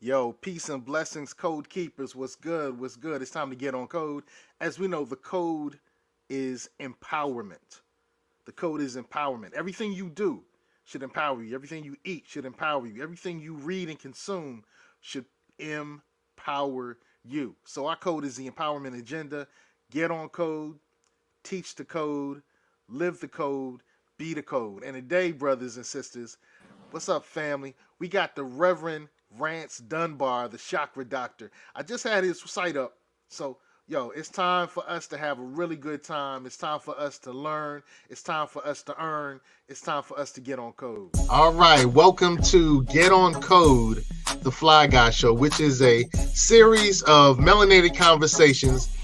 Yo, peace and blessings, code keepers. What's good? What's good? It's time to get on code. As we know, the code is empowerment. The code is empowerment. Everything you do should empower you. Everything you eat should empower you. Everything you read and consume should empower you. So our code is the empowerment agenda. Get on code, teach the code, live the code, be the code. And today, brothers and sisters, what's up, family? We got the Reverend Rance Dunbar, the Chakra Doctor. I just had his site up. So, yo, it's time for us to have a really good time. It's time for us to learn. It's time for us to earn. It's time for us to get on code. All right. Welcome to Get on Code, the Fly Guy Show, which is a series of melanated conversations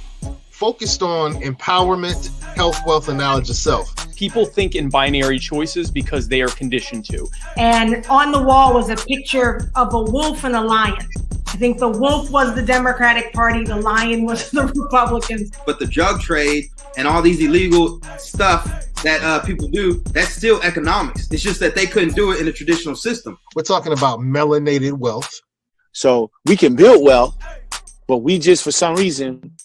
focused on empowerment, health, wealth, and knowledge of self. People think in binary choices because they are conditioned to. And on the wall was a picture of a wolf and a lion. I think the wolf was the Democratic Party, the lion was the Republicans. But the drug trade and all these illegal stuff that people do, that's still economics. It's just that they couldn't do it in the traditional system. We're talking about melanated wealth. So we can build wealth, but we just, for some reason,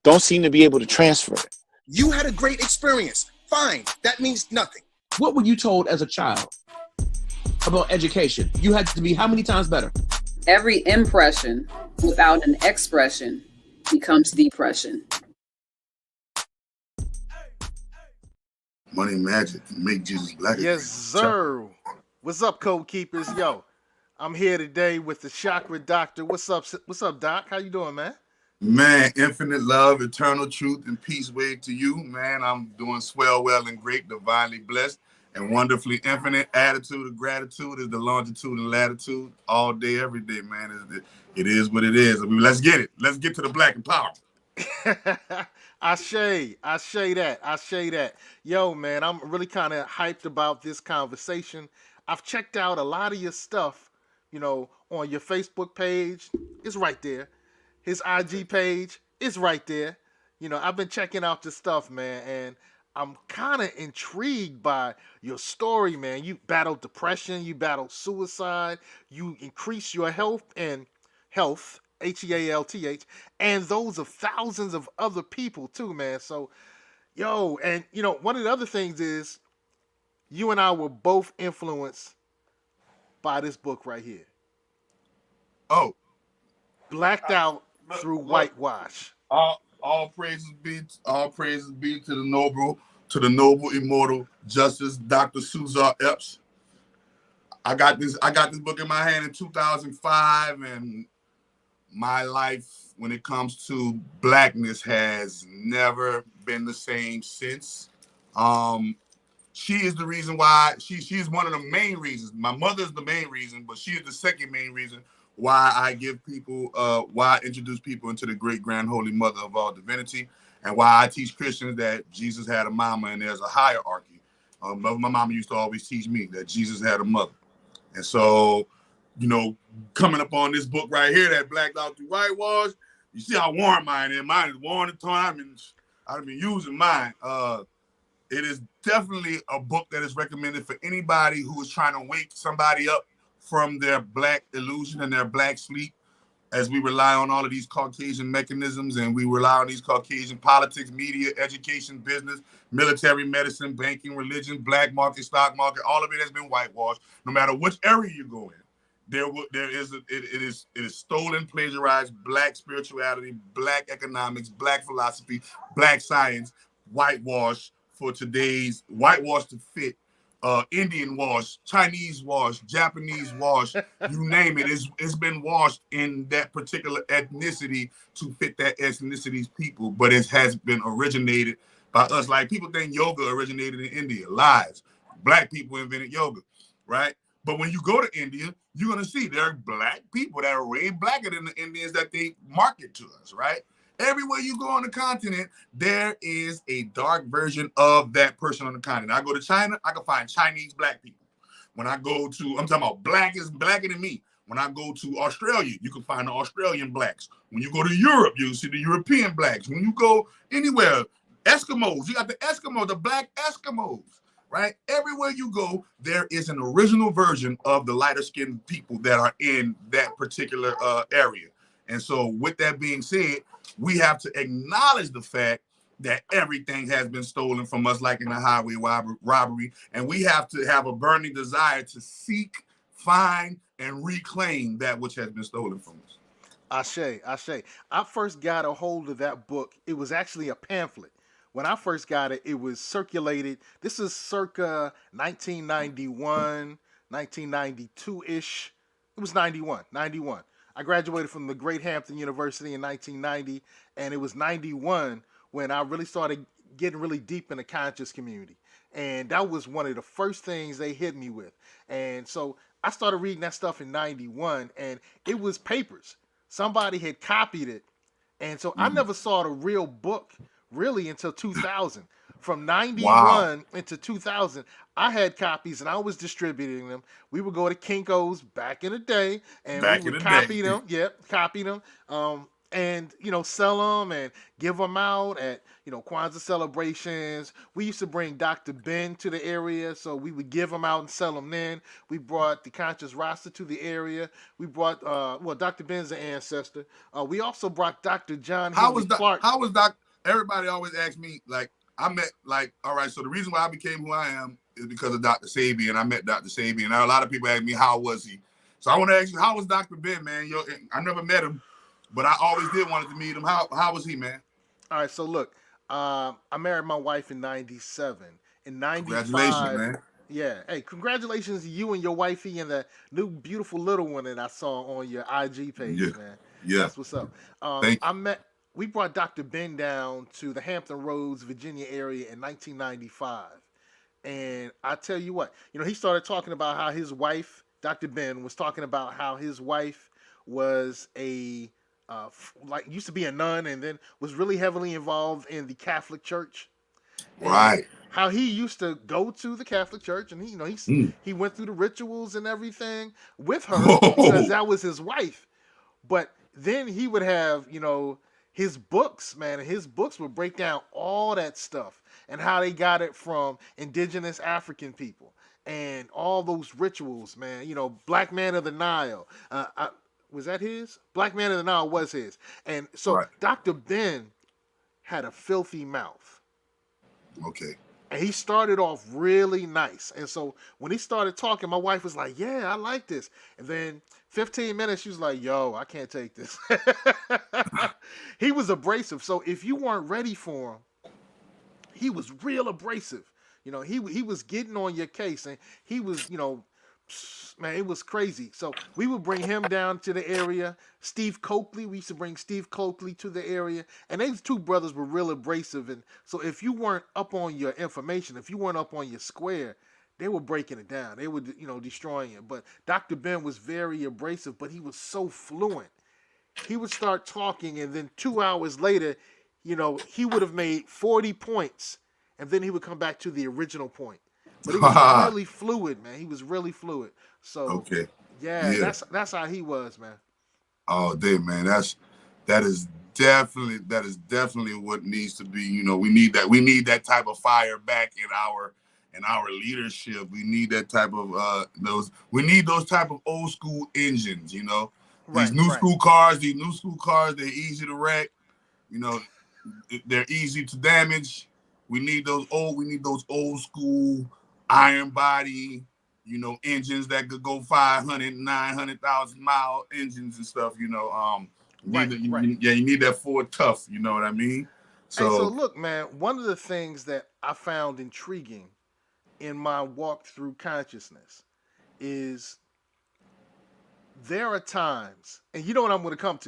don't seem to be able to transfer it. You had a great experience. Fine. That means nothing. What were you told as a child about education? You had to be how many times better? Every impression without an expression becomes depression. Money magic, make Jesus black. Yes, sir. What's up, code keepers? Yo, I'm here today with the Chakra Doctor. What's up, Doc? How you doing, man? Man, infinite love, eternal truth, and peace wave to you, man. I'm doing swell, well, and great, divinely blessed, and wonderfully infinite. Attitude of gratitude is the longitude and latitude all day, every day, man. It is what it is. I mean, let's get it. Let's get to the black and power. I say that. Yo, man, I'm really kind of hyped about this conversation. I've checked out a lot of your stuff, on your Facebook page. It's right there. His IG page is right there. I've been checking out your stuff, man, and I'm kind of intrigued by your story, man. You battled depression, you battled suicide, you increased your health, health, and those of thousands of other people too, man. So, yo, and one of the other things is you and I were both influenced by this book right here. Oh. Blacked Out through Whitewash. All praises be to the noble, immortal Justice Dr. Suzar Epps. I got this book in my hand in 2005, and my life when it comes to blackness has never been the same since. She is the reason why she is one of the main reasons. My mother is the main reason, but she is the second main reason why I give people, why I introduce people into the great grand holy mother of all divinity, and why I teach Christians that Jesus had a mama and there's a hierarchy. My mama used to always teach me that Jesus had a mother. And so, coming up on this book right here, that Blacked Out Through Whitewash, you see how worn mine is. Mine is worn at time, and I've been using mine. It is definitely a book that is recommended for anybody who is trying to wake somebody up from their black illusion and their black sleep, as we rely on all of these Caucasian mechanisms, and we rely on these Caucasian politics, media, education, business, military, medicine, banking, religion, black market, stock market. All of it has been whitewashed. No matter which area you go in, it is stolen, plagiarized black spirituality, black economics, black philosophy, black science, whitewash for today's whitewash to fit. Indian wash, Chinese wash, Japanese wash, you name it. It's been washed in that particular ethnicity to fit that ethnicity's people, but it has been originated by us. Like, people think yoga originated in India. Lies. Black people invented yoga, right? But when you go to India, you're going to see there are black people that are way blacker than the Indians that they market to us, right? Everywhere you go on the continent, there is a dark version of that person on the continent. I go to China, I can find Chinese black people. When I go to, I'm talking about blacker than me. When I go to Australia, you can find the Australian blacks. When you go to Europe, you'll see the European blacks. When you go anywhere, Eskimos, you got the Eskimos, the black Eskimos. right? Everywhere you go, there is an original version of the lighter skinned people that are in that particular area. And so with that being said, we have to acknowledge the fact that everything has been stolen from us, like in a highway robbery. And we have to have a burning desire to seek, find, and reclaim that which has been stolen from us. Ashe, Ashe. I first got a hold of that book. It was actually a pamphlet. When I first got it, it was circulated. This is circa 1991, 1992-ish. It was 91, 91. I graduated from the Great Hampton University in 1990, and it was 91 when I really started getting really deep in the conscious community. And that was one of the first things they hit me with. And so I started reading that stuff in 91, and it was papers. Somebody had copied it. And so I never saw the real book really until 2000. From 91 into 2000, I had copies and I was distributing them. We would go to Kinko's back in the day and we would copy them. Yep, copy them. And, you know, sell them and give them out at, you know, Kwanzaa celebrations. We used to bring Dr. Ben to the area, so we would give them out and sell them then. We brought the Conscious Roster to the area. We brought, well, Dr. Ben's an ancestor. We also brought Dr. John Henry Clark. How was Doc? Everybody always asks me, like, I met, like, all right, so the reason why I became who I am is because of Dr. Sebi, and I met Dr. Sebi, and a lot of people ask me, how was he? So I want to ask you, how was Dr. Ben, man? I never met him, but I always did wanted to meet him. How was he, man? All right, so look, I married my wife in 97. In 95, congratulations, man. Yeah, hey, congratulations to you and your wifey and the new beautiful little one that I saw on your IG page, man. Yeah, that's what's up. We brought Dr. Ben down to the Hampton Roads, Virginia area in 1995, and I tell you what, you know, he started talking about how his wife, Dr. Ben, was talking about how his wife was used to be a nun and then was really heavily involved in the Catholic Church. Right. How he used to go to the Catholic Church and he went through the rituals and everything with her because that was his wife. But then he would have, you know, his books, man, and his books would break down all that stuff and how they got it from indigenous African people and all those rituals, man. You know, Black Man of the Nile. Was that his? Black Man of the Nile was his. And so right. Dr. Ben had a filthy mouth. Okay. And he started off really nice. And so when he started talking, my wife was like, yeah, I like this. And then 15 minutes, she was like, yo, I can't take this. He was abrasive. So if you weren't ready for him, he was real abrasive. You know, he was getting on your case. And he was, you know, man, it was crazy. So we would bring him down to the area. Steve Coakley, we used to bring Steve Coakley to the area. And these two brothers were real abrasive. And so if you weren't up on your information, if you weren't up on your square, they were breaking it down. They were, you know, destroying it. But Dr. Ben was very abrasive, but he was so fluent. He would start talking, and then 2 hours later, you know, he would have made 40 points, and then he would come back to the original point. But he was really fluid, man. He was really fluid. So okay, yeah. That's how he was, man. Oh, Dave, man, that is definitely what needs to be. You know, we need that type of fire back in our leadership. We need that type of those type of old school engines. You know, these new school cars, they're easy to wreck. You know, they're easy to damage. We need those old school iron body, you know, engines that could go 500, 900,000 mile engines and stuff, you know. You need that Ford Tough, you know what I mean? So look, man, one of the things that I found intriguing in my walk through consciousness is there are times, and you know what I'm going to come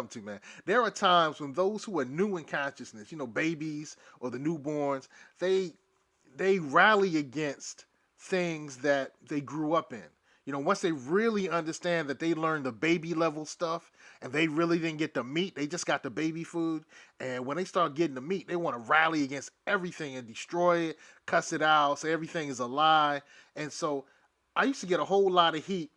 to, man. There are times when those who are new in consciousness, you know, babies or the newborns, they rally against things that they grew up in. You know, once they really understand that they learned the baby level stuff and they really didn't get the meat, they just got the baby food. And when they start getting the meat, they want to rally against everything and destroy it, cuss it out, say everything is a lie. And so I used to get a whole lot of heat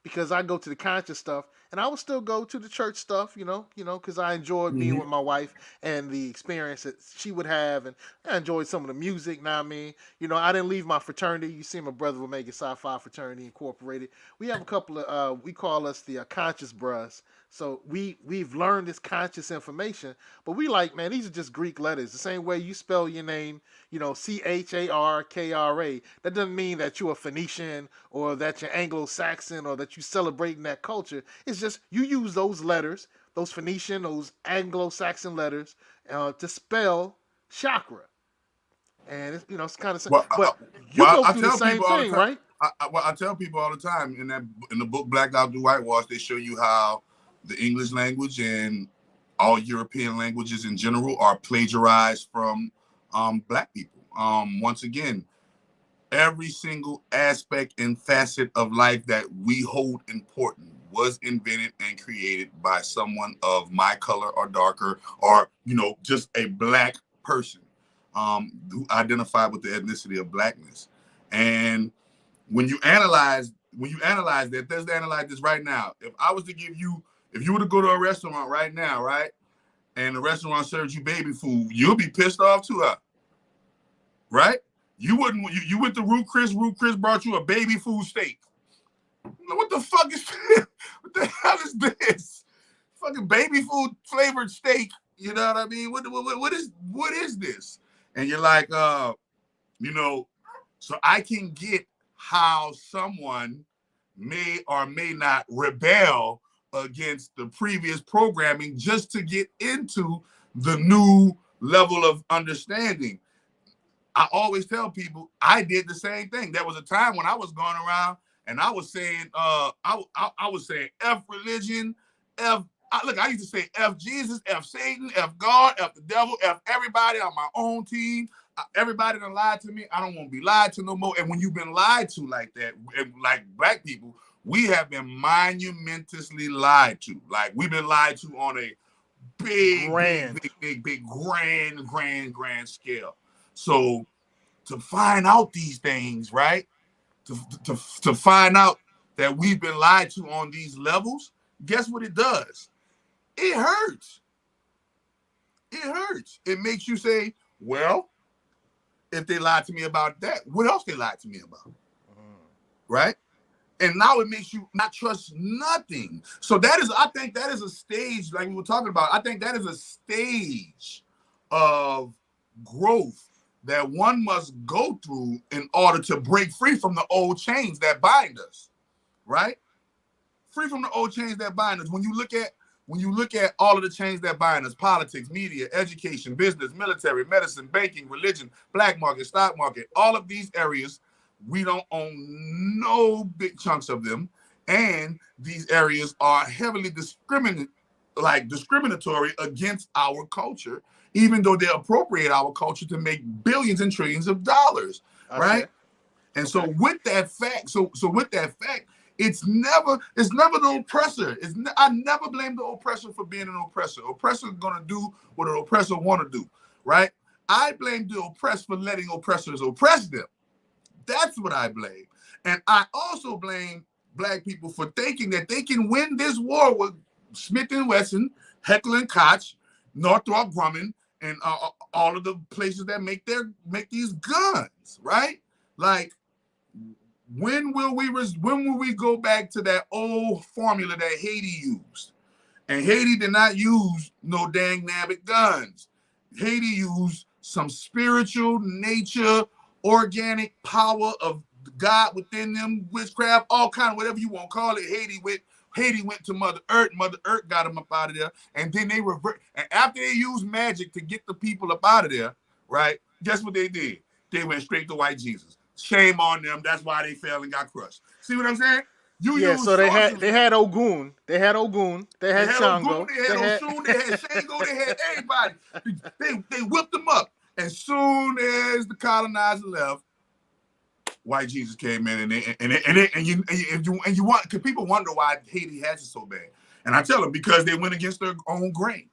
because I go to the conscious stuff, and I would still go to the church stuff, because I enjoyed being with my wife and the experience that she would have, and I enjoyed some of the music. Now, I mean, I didn't leave my fraternity. You see, my brother Omega Psi Phi Fraternity Incorporated. We have a couple of, we call us the conscious bros. So we've learned this conscious information, but we like, man, these are just Greek letters. The same way you spell your name, Charkra. That doesn't mean that you're a Phoenician or that you're Anglo-Saxon or that you celebrating that culture. It's just you use those letters, those Phoenician, those Anglo-Saxon letters, to spell chakra. And it's kind of, but you go through the same thing, right? I tell people all the time in the book Black Out the Whitewash, they show you how the English language and all European languages in general are plagiarized from Black people. Once again, every single aspect and facet of life that we hold important was invented and created by someone of my color or darker, or just a Black person who identified with the ethnicity of Blackness. And when you analyze that, let's analyze this right now. If I was to give you, if you were to go to a restaurant right now, right, and the restaurant serves you baby food, you'll be pissed off too, right? You wouldn't. You went to Root Chris. Root Chris brought you a baby food steak. What the fuck is this? What the hell is this? Fucking baby food flavored steak. You know what I mean? What is this? And you're like, so I can get how someone may or may not rebel against the previous programming just to get into the new level of understanding. I always tell people I did the same thing. There was a time when I was going around and I was saying, I was saying F religion, I used to say F Jesus, F Satan, F God, F the devil, F everybody on my own team. Everybody done lied to me. I don't want to be lied to no more. And when you've been lied to like that, like Black people, we have been monumentously lied to. Like we've been lied to on a big, grand scale. So to find out these things, right? To find out that we've been lied to on these levels, guess what it does? It hurts. It hurts. It makes you say, well, if they lied to me about that, what else they lied to me about? Right? And now it makes you not trust nothing. So I think that is a stage, like we were talking about. I think that is a stage of growth that one must go through in order to break free from the old chains that bind us, right? Free from the old chains that bind us. When you look at all of the chains that bind us, politics, media, education, business, military, medicine, banking, religion, black market, stock market, all of these areas, we don't own no big chunks of them. And these areas are heavily discriminatory against our culture, even though they appropriate our culture to make billions and trillions of dollars, right? And so with that fact, it's never the oppressor. I never blame the oppressor for being an oppressor. Oppressor is gonna do what an oppressor want to do, right? I blame the oppressed for letting oppressors oppress them. That's what I blame. And I also blame Black people for thinking that they can win this war with Smith & Wesson, Heckler & Koch, Northrop Grumman, and all of the places that make these guns, right? Like, when will we go back to that old formula that Haiti used? And Haiti did not use no dang nabbit guns. Haiti used some spiritual nature, organic power of God within them, witchcraft, all kind of whatever you want to call it. Haiti went to Mother Earth. Mother Earth got them up out of there. And then they revert. And after they used magic to get the people up out of there, right? Guess what they did? They went straight to white Jesus. Shame on them. That's why they fell and got crushed. See what I'm saying? So they had Ogun. They had Ogun. They had Shango. They had Oshun. They had Shango. They had everybody. They whipped them up. As soon as the colonizer left, white Jesus came in, and you want, because people wonder why Haiti has it so bad, and I tell them because they went against their own grain.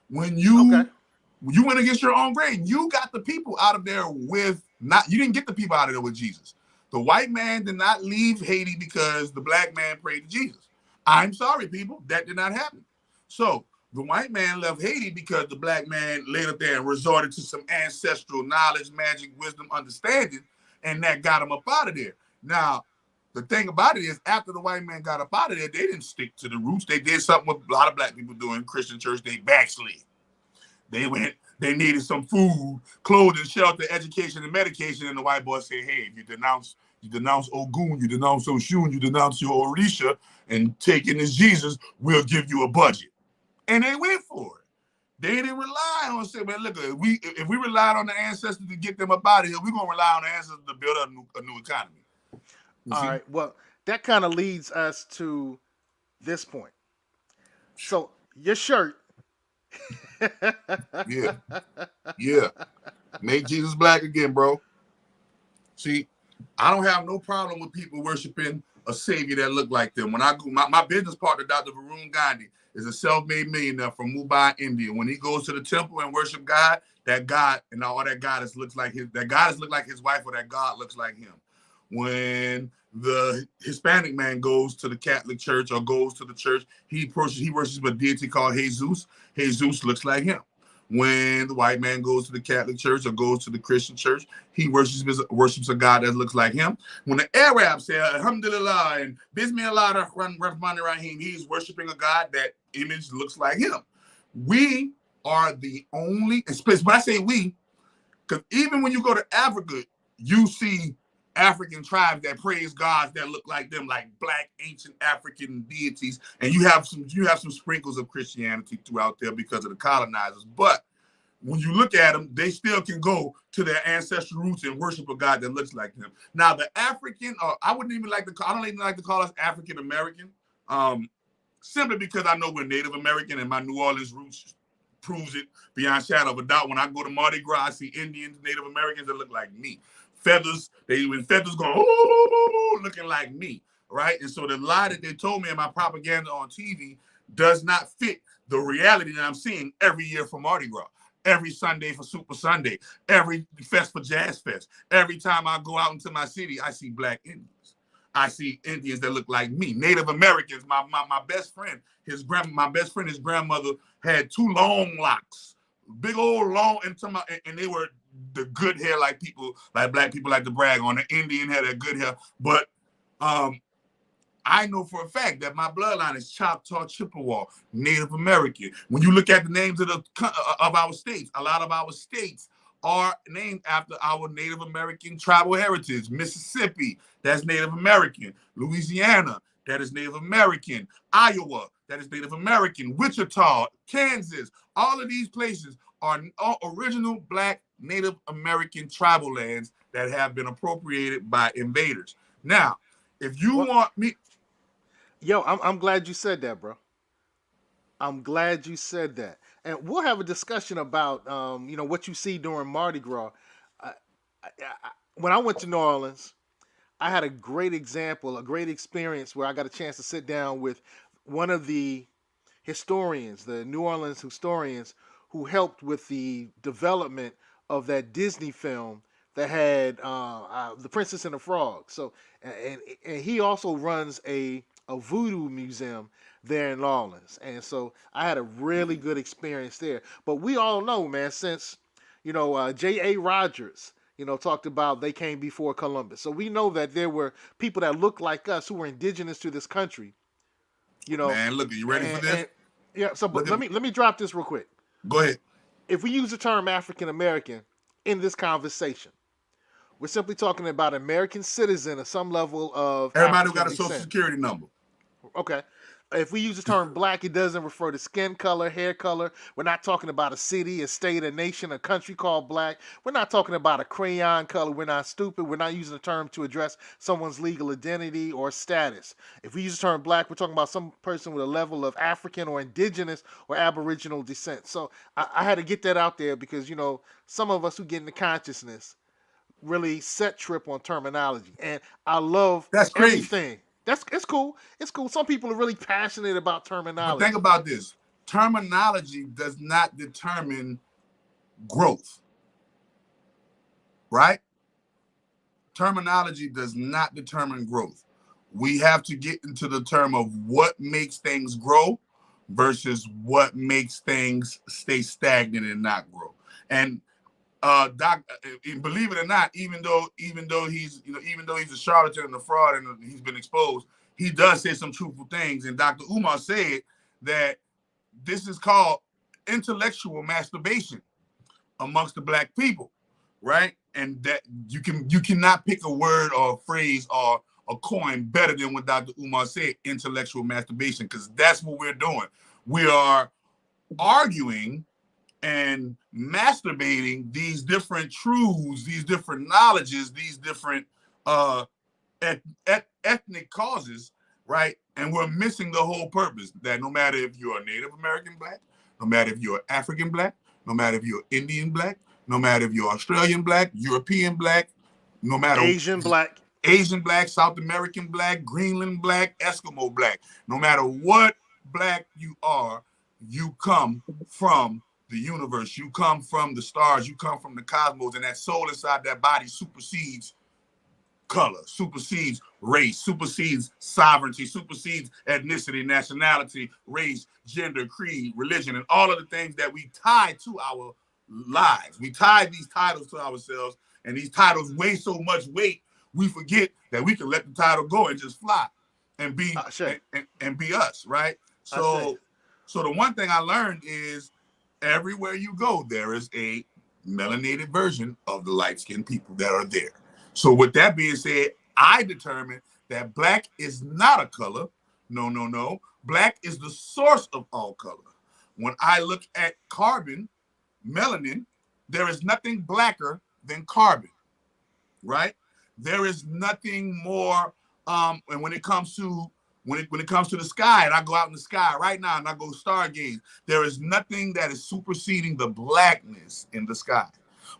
When you went against your own grain, you got the people out of there with you didn't get the people out of there with Jesus. The white man did not leave Haiti because the black man prayed to Jesus. I'm sorry, people, that did not happen. So the white man left Haiti because the black man laid up there and resorted to some ancestral knowledge, magic, wisdom, understanding, and that got him up out of there. Now, the thing about it is, after the white man got up out of there, they didn't stick to the roots. They did something what a lot of black people do in Christian church. They backslid. They needed some food, clothing, shelter, education, and medication. And the white boy said, hey, if you denounce Ogun, you denounce Oshun, you denounce your Orisha, and take in this Jesus, we'll give you a budget. And they went for it. They didn't rely on saying, man, look, if we relied on the ancestors to get them up out of here, we're going to rely on the ancestors to build up a new economy. All right. Well, that kind of leads us to this point. So your shirt. Yeah. Make Jesus black again, bro. See, I don't have no problem with people worshiping a savior that look like them. When I go, my business partner, Dr. Varun Gandhi, is a self-made millionaire from Mumbai, India. When he goes to the temple and worship God, that God and all that goddess looks like his wife, or that God looks like him. When the Hispanic man goes to the Catholic church or goes to the church, he worships a deity called Jesus. Jesus looks like him. When the white man goes to the Catholic church or goes to the Christian church, he worships a God that looks like him. When the Arab says Alhamdulillah and Bismillah Rahman Rahim, he's worshiping a God that image looks like him. We are the only, when I say we, because even when you go to Africa, you see African tribes that praise gods that look like them, like black ancient African deities, and you have some sprinkles of Christianity throughout there because of the colonizers. But when you look at them, they still can go to their ancestral roots and worship a God that looks like them. Now, the African, I don't even like to call us African American, simply because I know we're Native American, and my New Orleans roots proves it beyond shadow of a doubt. When I go to Mardi Gras, I see Indians, Native Americans that look like me. Feathers going, oh, looking like me, right? And so the lie that they told me in my propaganda on TV does not fit the reality that I'm seeing every year for Mardi Gras, every Sunday for Super Sunday, every fest for Jazz Fest. Every time I go out into my city, I see black Indians. I see Indians that look like me. Native Americans, my best friend, his grandmother had two long locks, big old long, and they were the good hair, like black people like to brag on. The Indian had that good hair, but I know for a fact that my bloodline is Choctaw, Chippewa, Native American. When you look at the names of our states, a lot of our states are named after our Native American tribal heritage. Mississippi, that's Native American. Louisiana, that is Native American. Iowa, that is Native American. Wichita, Kansas, all of these places are original black Native American tribal lands that have been appropriated by invaders. Now, if you want me... Yo, I'm glad you said that, bro. I'm glad you said that. And we'll have a discussion about, what you see during Mardi Gras. When I went to New Orleans, I had a great experience where I got a chance to sit down with one of the historians, the New Orleans historians, who helped with the development of that Disney film that had The Princess and the Frog. So, and he also runs a voodoo museum there in New Orleans. And so I had a really good experience there. But we all know, man, since, J.A. Rogers, talked about they came before Columbus. So we know that there were people that looked like us who were indigenous to this country. Man, look, are you ready for this? Yeah, so but let me drop this real quick. Go ahead. If we use the term African American in this conversation, we're simply talking about American citizen of some level of everybody who got a social security number. Okay. If we use the term black, it doesn't refer to skin color, hair color. We're not talking about a city, a state, a nation, a country called black. We're not talking about a crayon color. We're not stupid. We're not using the term to address someone's legal identity or status. If we use the term black, we're talking about some person with a level of African or indigenous or aboriginal descent. So I had to get that out there because, some of us who get into consciousness really set trip on terminology. And I love That's crazy. Everything. It's cool. It's cool. Some people are really passionate about terminology. But think about this. Terminology does not determine growth. Right? terminology does not determine growth. We have to get into the term of what makes things grow versus what makes things stay stagnant and not grow. And Doc, believe it or not, even though he's a charlatan and a fraud and he's been exposed, he does say some truthful things. And Dr. Umar said that this is called intellectual masturbation amongst the black people, right? And that you cannot pick a word or a phrase or a coin better than what Dr. Umar said, intellectual masturbation, because that's what we're doing. We are arguing and masturbating these different truths, these different knowledges, these different ethnic causes, right? And we're missing the whole purpose, that no matter if you're a Native American black, no matter if you're African black, no matter if you're Indian black, no matter if you're Australian black, European black, no matter Asian black, South American black, Greenland black, Eskimo black, no matter what black you are, you come from the universe, you come from the stars, you come from the cosmos, and that soul inside that body supersedes color, supersedes race, supersedes sovereignty, supersedes ethnicity, nationality, race, gender, creed, religion, and all of the things that we tie to our lives. We tie these titles to ourselves, and these titles weigh so much weight, we forget that we can let the title go and just fly and be and be us, right? So the one thing I learned is everywhere you go, there is a melanated version of the light-skinned people that are there. So with that being said, I determined that black is not a color. No. Black is the source of all color. When I look at carbon, melanin, there is nothing blacker than carbon, right? There is nothing more. And when it comes to the sky, and I go out in the sky right now and I go stargaze, there is nothing that is superseding the blackness in the sky.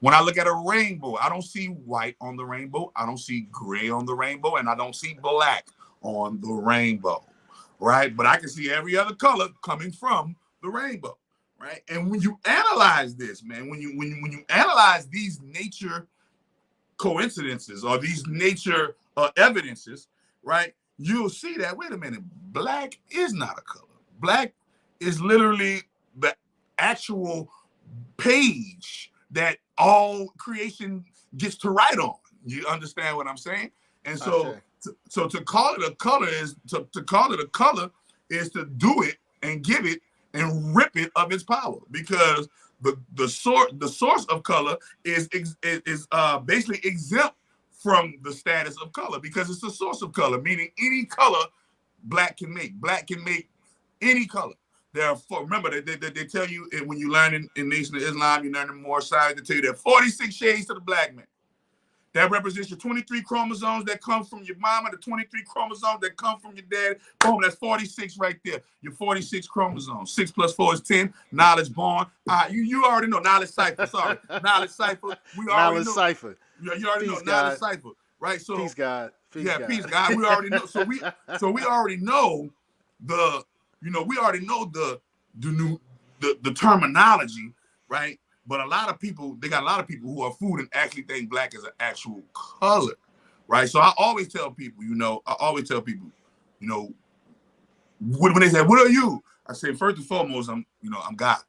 When I look at a rainbow, I don't see white on the rainbow, I don't see gray on the rainbow, and I don't see black on the rainbow, right? But I can see every other color coming from the rainbow, right? And when you analyze this, man, when you analyze these nature coincidences or these nature evidences, right, you'll see that, wait a minute, black is not a color. Black is literally the actual page that all creation gets to write on. You understand what I'm saying? And so, to call it a color is to call it a color is to do it and give it and rip it of its power, because the source of color is basically exempt from the status of color, because it's the source of color, meaning any color black can make. Black can make any color. Therefore, remember, they tell you when you learn in Nation of Islam, you learn in more science, they tell you there are 46 shades to the black man. That represents your 23 chromosomes that come from your mama, the 23 chromosomes that come from your dad. Boom, that's 46 right there. Your 46 chromosomes. 6 plus 4 is 10. Knowledge born. You already know. Knowledge cipher. Sorry. Knowledge cipher. We already know. Cipher. You already know. Knowledge cipher. Right? So peace God. Peace God. We already know. So we already know the terminology, right? But they got a lot of people who are food and actually think black is an actual color, right? So I always tell people, when they say, what are you? I say, first and foremost, I'm God.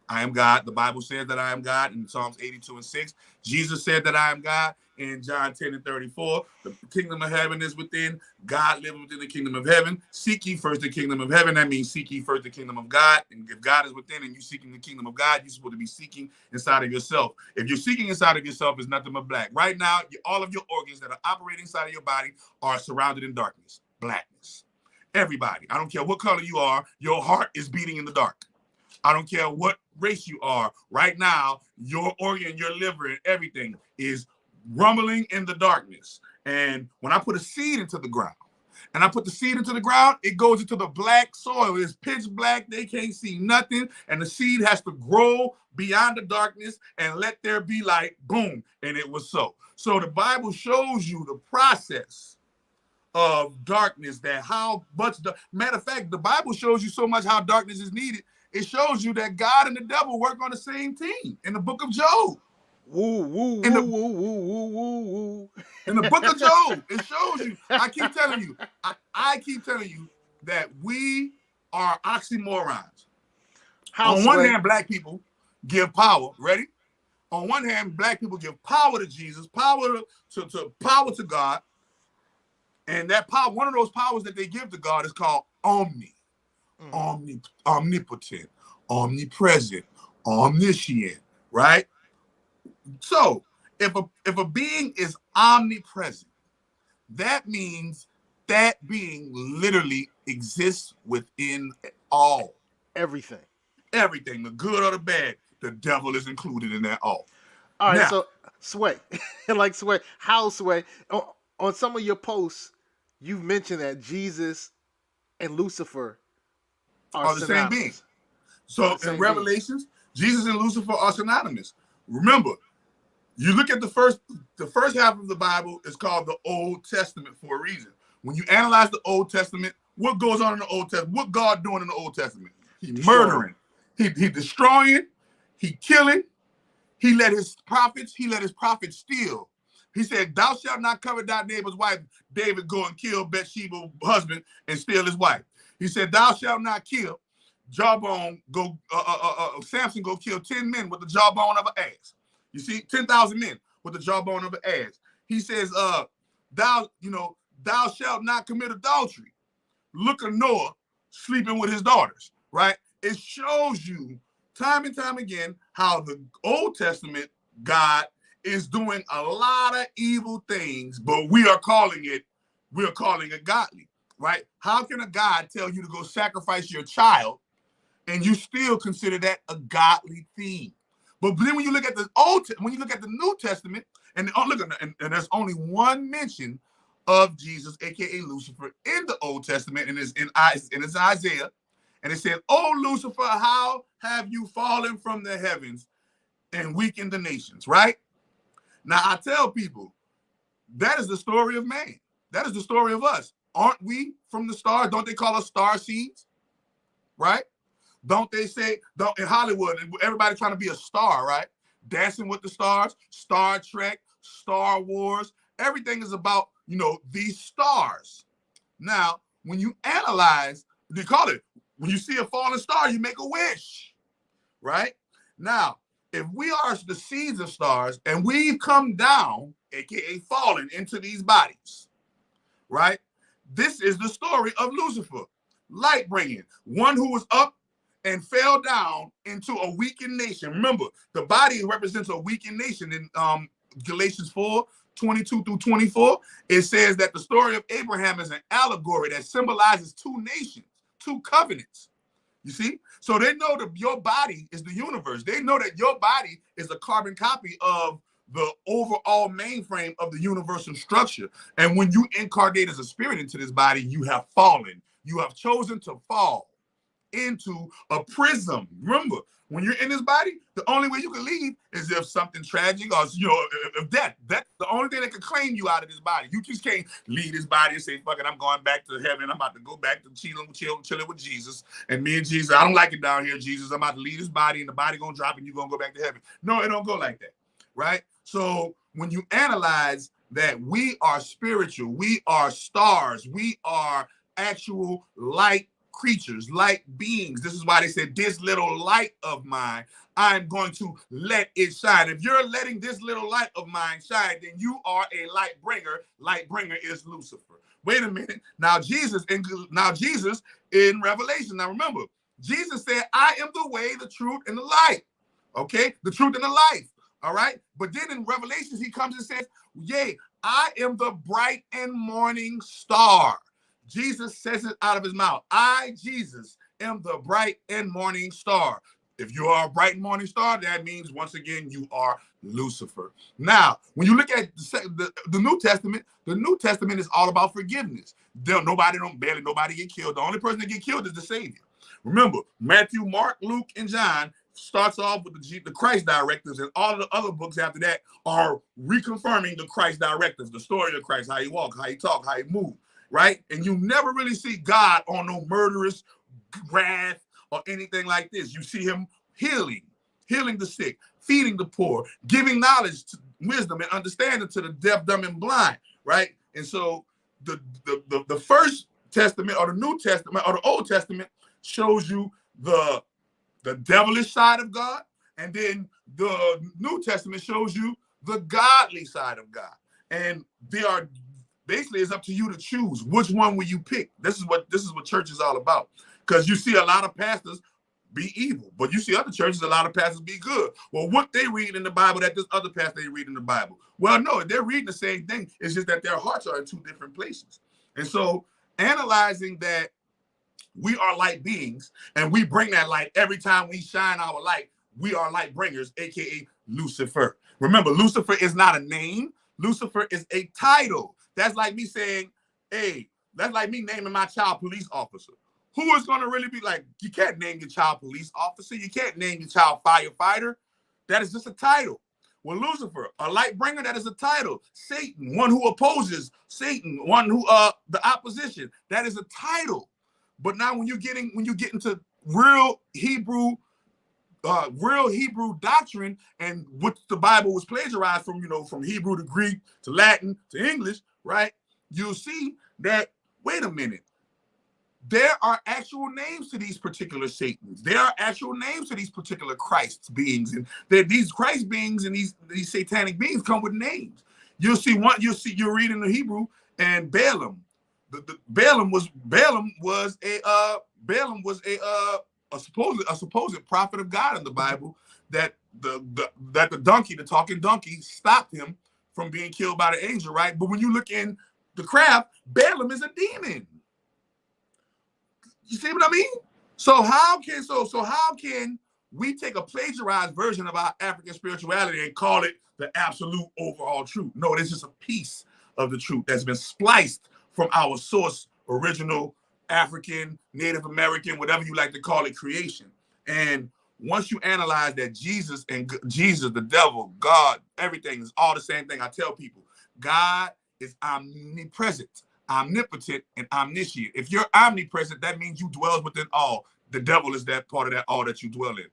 I am God. The Bible says that I am God in Psalms 82:6. Jesus said that I am God in John 10:34. The kingdom of heaven is within. God lives within the kingdom of heaven. Seek ye first the kingdom of heaven. That means seek ye first the kingdom of God. And if God is within and you're seeking the kingdom of God, you're supposed to be seeking inside of yourself. If you're seeking inside of yourself, it's nothing but black. Right now, all of your organs that are operating inside of your body are surrounded in darkness, blackness. Everybody. I don't care what color you are. Your heart is beating in the dark. I don't care what race you are. Right now, your organ, your liver, and everything is rumbling in the darkness. And when I put a seed into the ground, it goes into the black soil. It's pitch black. They can't see nothing. And the seed has to grow beyond the darkness and let there be light. Boom. And it was so. So the Bible shows you the process of darkness, that how much, matter of fact, the Bible shows you so much how darkness is needed. It shows you that God and the devil work on the same team in the book of Job. Woo, woo, In woo, the- woo, woo, woo, woo, woo. In the book of Job, it shows you. I keep telling you. I keep telling you that we are oxymorons. How On one Sway? hand, black people give power. Ready? On one hand, black people give power to Jesus, power to power to God, and that power, one of those powers that they give to God, is called omni, omnipotent, omnipresent, omniscient. Right? So, if a being is omnipresent, that means that being literally exists within all. Everything. Everything, the good or the bad, the devil is included in that all. All right, Now, so Sway, like Sway, how Sway? On some of your posts, you've mentioned that Jesus and Lucifer are the same being. synonymous. So The same in Revelations, Jesus and Lucifer are synonymous. Remember, you look at the first half of the Bible is called the Old Testament for a reason. When you analyze the Old Testament, what goes on in the Old Testament? What God doing in the Old Testament? He murdering, he destroying, he killing. He let his prophets steal. He said, "Thou shalt not covet thy neighbor's wife." David go and kill Bathsheba's husband and steal his wife. He said, "Thou shalt not kill." Jawbone go. Samson go kill 10 men with the jawbone of an ass. You see, 10,000 men with the jawbone of an ass. He says, "Thou shalt not commit adultery." Look at Noah sleeping with his daughters. Right? It shows you time and time again how the Old Testament God is doing a lot of evil things, but we're calling it godly, right? How can a God tell you to go sacrifice your child and you still consider that a godly thing? But then when you look at the New Testament, and there's only one mention of Jesus, aka Lucifer, in the Old Testament, and it's Isaiah. And it says, "Oh, Lucifer, how have you fallen from the heavens and weakened the nations," right? Now, I tell people, that is the story of man. That is the story of us. Aren't we from the stars? Don't they call us star seeds, right? Don't they say, in Hollywood, everybody trying to be a star, right? Dancing with the Stars, Star Trek, Star Wars. Everything is about, these stars. Now, when you analyze, they call it, when you see a falling star, you make a wish, right? Now, if we are the seeds of stars and we've come down, aka fallen into these bodies, right? This is the story of Lucifer, light bringing, one who was up and fell down into a weakened nation. Remember, the body represents a weakened nation. In Galatians 4:22-24, it says that the story of Abraham is an allegory that symbolizes two nations, two covenants. You see? So they know that your body is the universe. They know that your body is a carbon copy of the overall mainframe of the universal structure. And when you incarnate as a spirit into this body, you have fallen. You have chosen to fall into a prism. Remember, when you're in this body, the only way you can leave is if something tragic or if death. That's the only thing that can claim you out of this body. You just can't leave this body and say, "Fuck it, I'm going back to heaven. I'm about to go back to chilling with Jesus. And me and Jesus, I don't like it down here, Jesus. I'm about to leave this body and the body gonna drop and you're gonna go back to heaven." No, it don't go like that, right? So when you analyze that we are spiritual, we are stars, we are actual light creatures, light beings. This is why they said, "This little light of mine, I'm going to let it shine." If you're letting this little light of mine shine, then you are a light bringer. Light bringer is Lucifer. Wait a minute. Now Jesus in Revelation. Now remember, Jesus said, "I am the way, the truth, and the light." Okay, the truth and the life. All right. But then in Revelations, he comes and says, "Yea, I am the bright and morning star." Jesus says it out of his mouth. "I, Jesus, am the bright and morning star." If you are a bright and morning star, that means, once again, you are Lucifer. Now, when you look at the New Testament, the New Testament is all about forgiveness. Barely nobody get killed. The only person that get killed is the Savior. Remember, Matthew, Mark, Luke, and John starts off with the Christ directives, and all of the other books after that are reconfirming the Christ directives, the story of Christ, how he walked, how he talked, how he moved. Right? And you never really see God on no murderous wrath or anything like this. You see him healing the sick, feeding the poor, giving knowledge, wisdom, and understanding to the deaf, dumb, and blind, right? And so the First Testament or the New Testament or the Old Testament shows you the devilish side of God, and then the New Testament shows you the godly side of God. And they are basically, it's up to you to choose which one will you pick. This is what church is all about. Because you see a lot of pastors be evil, but you see other churches, a lot of pastors be good. Well, what they read in the Bible that this other pastor ain't reading in the Bible? Well, no, they're reading the same thing. It's just that their hearts are in two different places. And so analyzing that we are light beings and we bring that light every time we shine our light, we are light bringers, aka Lucifer. Remember, Lucifer is not a name. Lucifer is a title. That's like me saying, hey, that's like me naming my child police officer. Who is going to really be like, you can't name your child police officer. You can't name your child firefighter. That is just a title. Well, Lucifer, a light bringer, that is a title. Satan, one who opposes. Satan, one who the opposition. That is a title. But now when you get into real Hebrew doctrine and what the Bible was plagiarized from, from Hebrew to Greek to Latin to English, right? You'll see that, wait a minute. There are actual names to these particular Satans. There are actual names to these particular Christ beings, and these Christ beings and these satanic beings come with names. You're reading the Hebrew, and Balaam. Balaam was a supposed prophet of God in the Bible. That the talking donkey, stopped him from being killed by the angel, right? But when you look in the craft, Balaam is a demon. You see what I mean? So how can we take a plagiarized version of our African spirituality and call it the absolute overall truth? No, it's just a piece of the truth that's been spliced from our source, original African, Native American, whatever you like to call it, creation. And once you analyze that Jesus, the devil, God, everything is all the same thing. I tell people, God is omnipresent, omnipotent, and omniscient. If you're omnipresent, that means you dwell within all. The devil is that part of that all that you dwell in,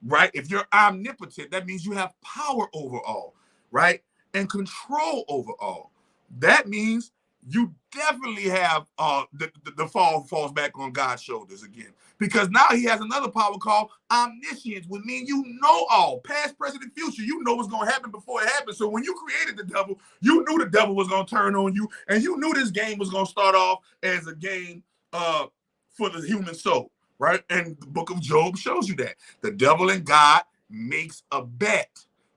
right? If you're omnipotent, that means you have power over all, right? And control over all. That means you definitely have the fall falls back on God's shoulders again. Because now he has another power called omniscience, which means you know all, past, present, and future. You know what's going to happen before it happens. So when you created the devil, you knew the devil was going to turn on you, and you knew this game was going to start off as a game for the human soul, right? And the book of Job shows you that. The devil and God makes a bet.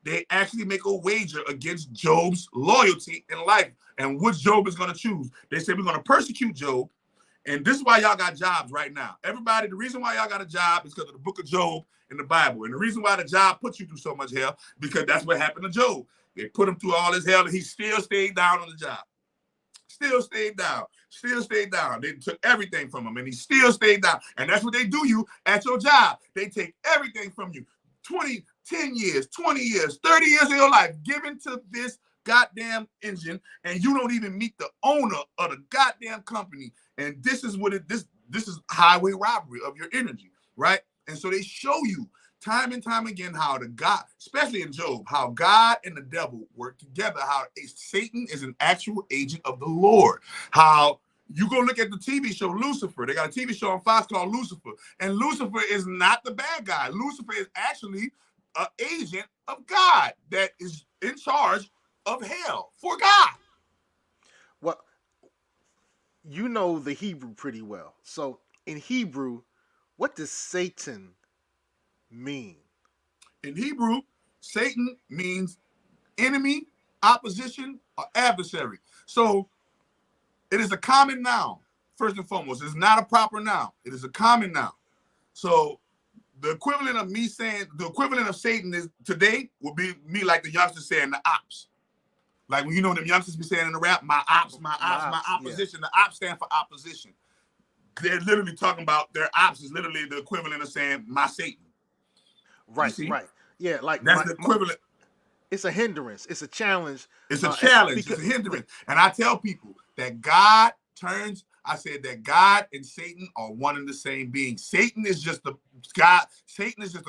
They actually make a wager against Job's loyalty in life and which Job is going to choose. They say, we're going to persecute Job. And this is why y'all got jobs right now. Everybody, the reason why y'all got a job is because of the book of Job in the Bible. And the reason why the job puts you through so much hell, because that's what happened to Job. They put him through all his hell, and he still stayed down on the job. Still stayed down. They took everything from him, and he still stayed down. And that's what they do you at your job. They take everything from you. 10 years, 20 years, 30 years of your life given to this goddamn engine, and you don't even meet the owner of the goddamn company. And this is this is highway robbery of your energy, right? And so they show you time and time again how the God, especially in Job, how God and the devil work together, how Satan is an actual agent of the Lord. How you go look at the TV show Lucifer. They got a TV show on Fox called Lucifer. And Lucifer is not the bad guy. Lucifer is actually an agent of God that is in charge of hell for God. Well, you know the Hebrew pretty well. So in Hebrew, what does Satan mean? In Hebrew, Satan means enemy, opposition, or adversary. So it is a common noun, first and foremost. It's not a proper noun. It is a common noun. So the equivalent of Satan is today would be me, like the youngsters saying the ops. Like when you know them youngsters be saying in the rap, my ops, my opposition. Yeah. The ops stand for opposition. They're literally talking about their ops is literally the equivalent of saying my Satan. Right, right. Yeah, like that's the equivalent. It's a hindrance. It's a challenge. It's a challenge. It's a hindrance. And I tell people that God and Satan are one and the same being. Satan is just the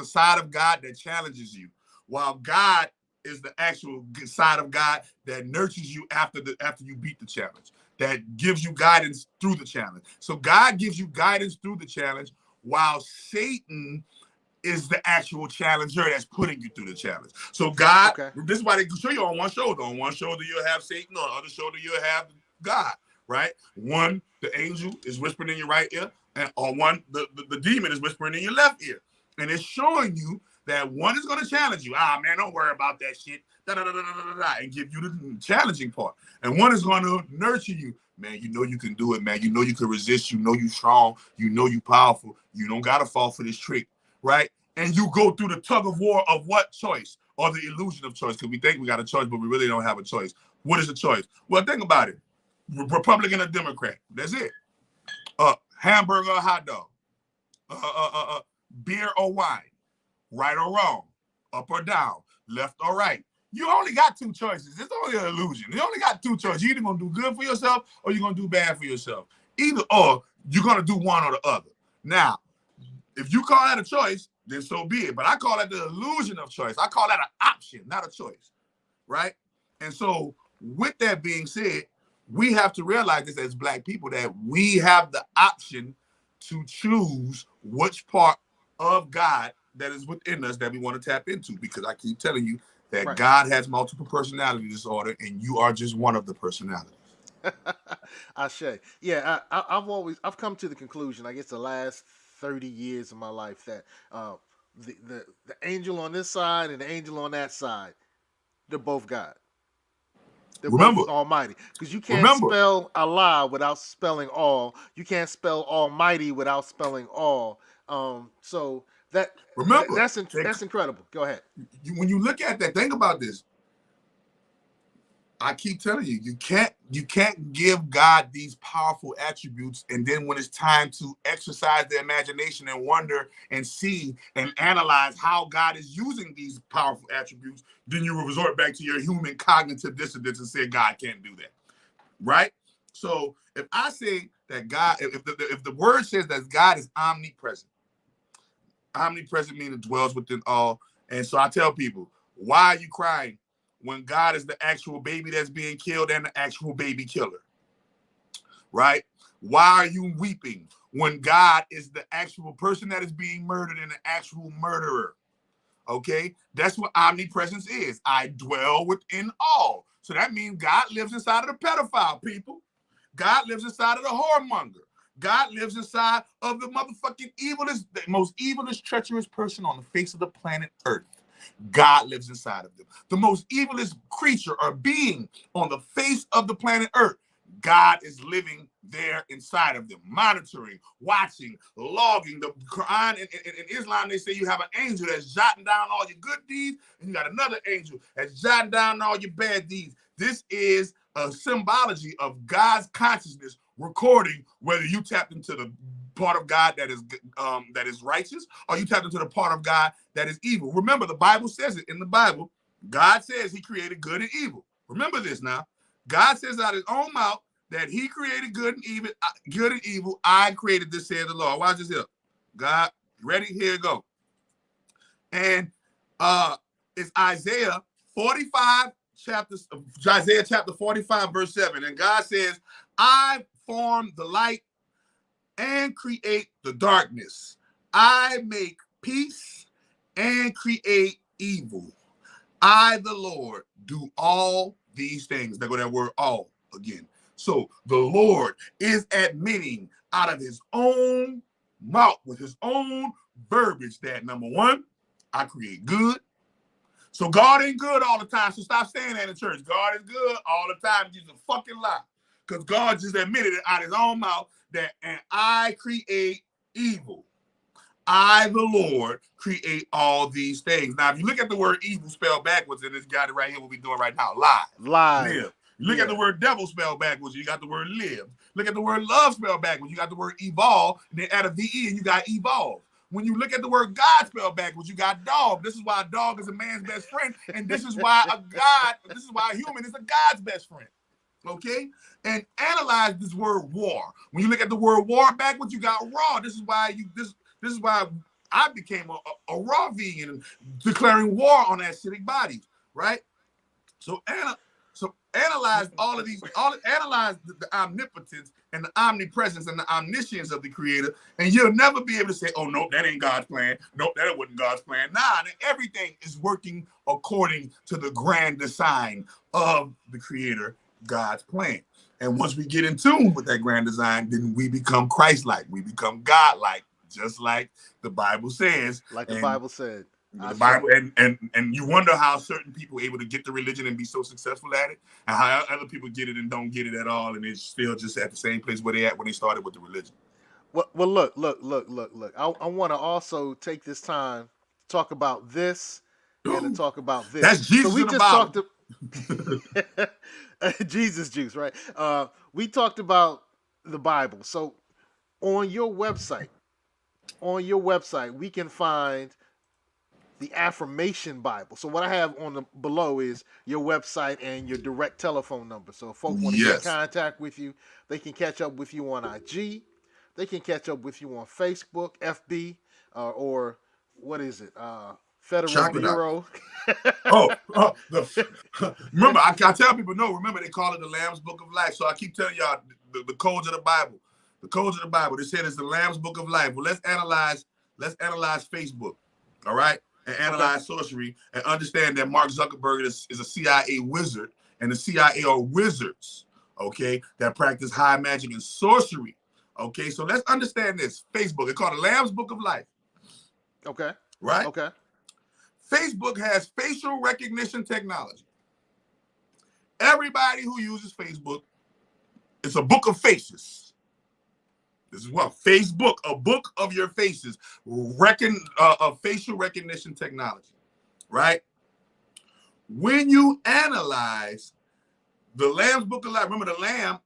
side of God that challenges you. while God is the actual side of God that nurtures you after you beat the challenge, that gives you guidance through the challenge. So God gives you guidance through the challenge, while Satan is the actual challenger that's putting you through the challenge. So God, this is why they can show you on one shoulder. On one shoulder you'll have Satan, on the other shoulder you'll have God, right? One, the angel is whispering in your right ear, and on one, the demon is whispering in your left ear. And it's showing you that one is going to challenge you. Man, don't worry about that shit. And give you the challenging part. And one is going to nurture you. Man, you know you can do it, man. You know you can resist. You know you strong. You know you powerful. You don't got to fall for this trick, right? And you go through the tug of war of what choice? Or the illusion of choice, because we think we got a choice, but we really don't have a choice. What is the choice? Well, think about it. Republican or Democrat. That's it. Hamburger or hot dog. Beer or wine. Right or wrong, up or down, left or right. You only got two choices. It's only an illusion. You only got two choices. You're either going to do good for yourself or you're going to do bad for yourself. Either or, you're going to do one or the other. Now, if you call that a choice, then so be it. But I call that the illusion of choice. I call that an option, not a choice, right? And so with that being said, we have to realize this as Black people, that we have the option to choose which part of God that is within us that we want to tap into, because I keep telling you that God has multiple personality disorder, and you are just one of the personalities. Ashe. Yeah, I've come to the conclusion, I guess the last 30 years of my life, that the angel on this side and the angel on that side, they're both God. They're both Almighty. Because you can't spell Allah without spelling all. You can't spell Almighty without spelling all. So that's incredible. Go ahead. When you look at that, think about this. I keep telling you, you can't give God these powerful attributes, and then when it's time to exercise the imagination and wonder and see and analyze how God is using these powerful attributes, then you will resort back to your human cognitive dissonance and say God can't do that, right? So if I say that God, if the word says that God is omnipresent means it dwells within all. And so I tell people, why are you crying when God is the actual baby that's being killed and the actual baby killer, right? Why are you weeping when God is the actual person that is being murdered and the actual murderer? Okay, that's what omnipresence is. I dwell within all. So that means God lives inside of the pedophile, people. God lives inside of the whoremonger. God lives inside of the motherfucking evilest, the most evilest, treacherous person on the face of the planet Earth. God lives inside of them. The most evilest creature or being on the face of the planet Earth, God is living there inside of them, monitoring, watching, logging. The Quran in Islam, they say you have an angel that's jotting down all your good deeds, and you got another angel that's jotting down all your bad deeds. This is a symbology of God's consciousness recording whether you tapped into the part of God that is righteous, or you tapped into the part of God that is evil. Remember, the Bible says it in the Bible. God says he created good and evil. Remember this now. God says out of his own mouth that he created good and evil. Good and evil, I created this, said the Lord. Watch this here. God, ready? Here you go. And it's Isaiah 45, Isaiah chapter 45, verse 7. And God says, I form the light and create the darkness. I make peace and create evil. I, the Lord, do all these things. There go that word all again. So the Lord is admitting out of his own mouth with his own verbiage that, number one, I create good. So God ain't good all the time. So stop saying that in church. God is good all the time. It's a fucking lie. Because God just admitted it out of his own mouth that, and I create evil. I, the Lord, create all these things. Now, if you look at the word evil spelled backwards, and this got it right here, what we're doing right now, lie. Live. You look at the word devil spelled backwards, you got the word live. Look at the word love spelled backwards, you got the word evolve, and then add a VE, and you got evolve. When you look at the word God spelled backwards, you got dog. This is why a dog is a man's best friend, and this is why a human is a God's best friend. Okay? And analyze this word war. When you look at the word war backwards, you got raw. This is why I became a raw vegan, declaring war on acidic bodies, right? So analyze all of these, analyze the omnipotence and the omnipresence and the omniscience of the Creator, and you'll never be able to say, "Oh no, that ain't God's plan. Nope, that wasn't God's plan." Nah, everything is working according to the grand design of the Creator, God's plan. And once we get in tune with that grand design, then we become Christ-like. We become God-like, just like the Bible says. Like the Bible said. The Bible, and you wonder how certain people are able to get the religion and be so successful at it, and how other people get it and don't get it at all, and they're still just at the same place where they at when they started with the religion. Well, look. I want to also take this time to talk about this and to talk about this. That's Jesus. So we in just the talked to Jesus juice, right? We talked about the Bible. So on your website, we can find the affirmation Bible. So what I have on the below is your website and your direct telephone number. So if folks want to get in contact with you, they can catch up with you on IG. They can catch up with you on Facebook, FB, or what is it? Federal Chakra. Bureau. Remember, I tell people, remember they call it the Lamb's Book of Life. So I keep telling y'all the codes of the Bible. The codes of the Bible. They said it's the Lamb's Book of Life. Well, let's analyze Facebook, all right? And analyze sorcery and understand that Mark Zuckerberg is a CIA wizard, and the CIA are wizards, okay, that practice high magic and sorcery. Okay, so let's understand this. Facebook, it's called the Lamb's Book of Life. Okay. Right? Okay. Facebook has facial recognition technology. Everybody who uses Facebook, it's a book of faces. This is what Facebook, a book of your faces, facial recognition technology, right? When you analyze the Lamb's Book of Life, remember the Lamb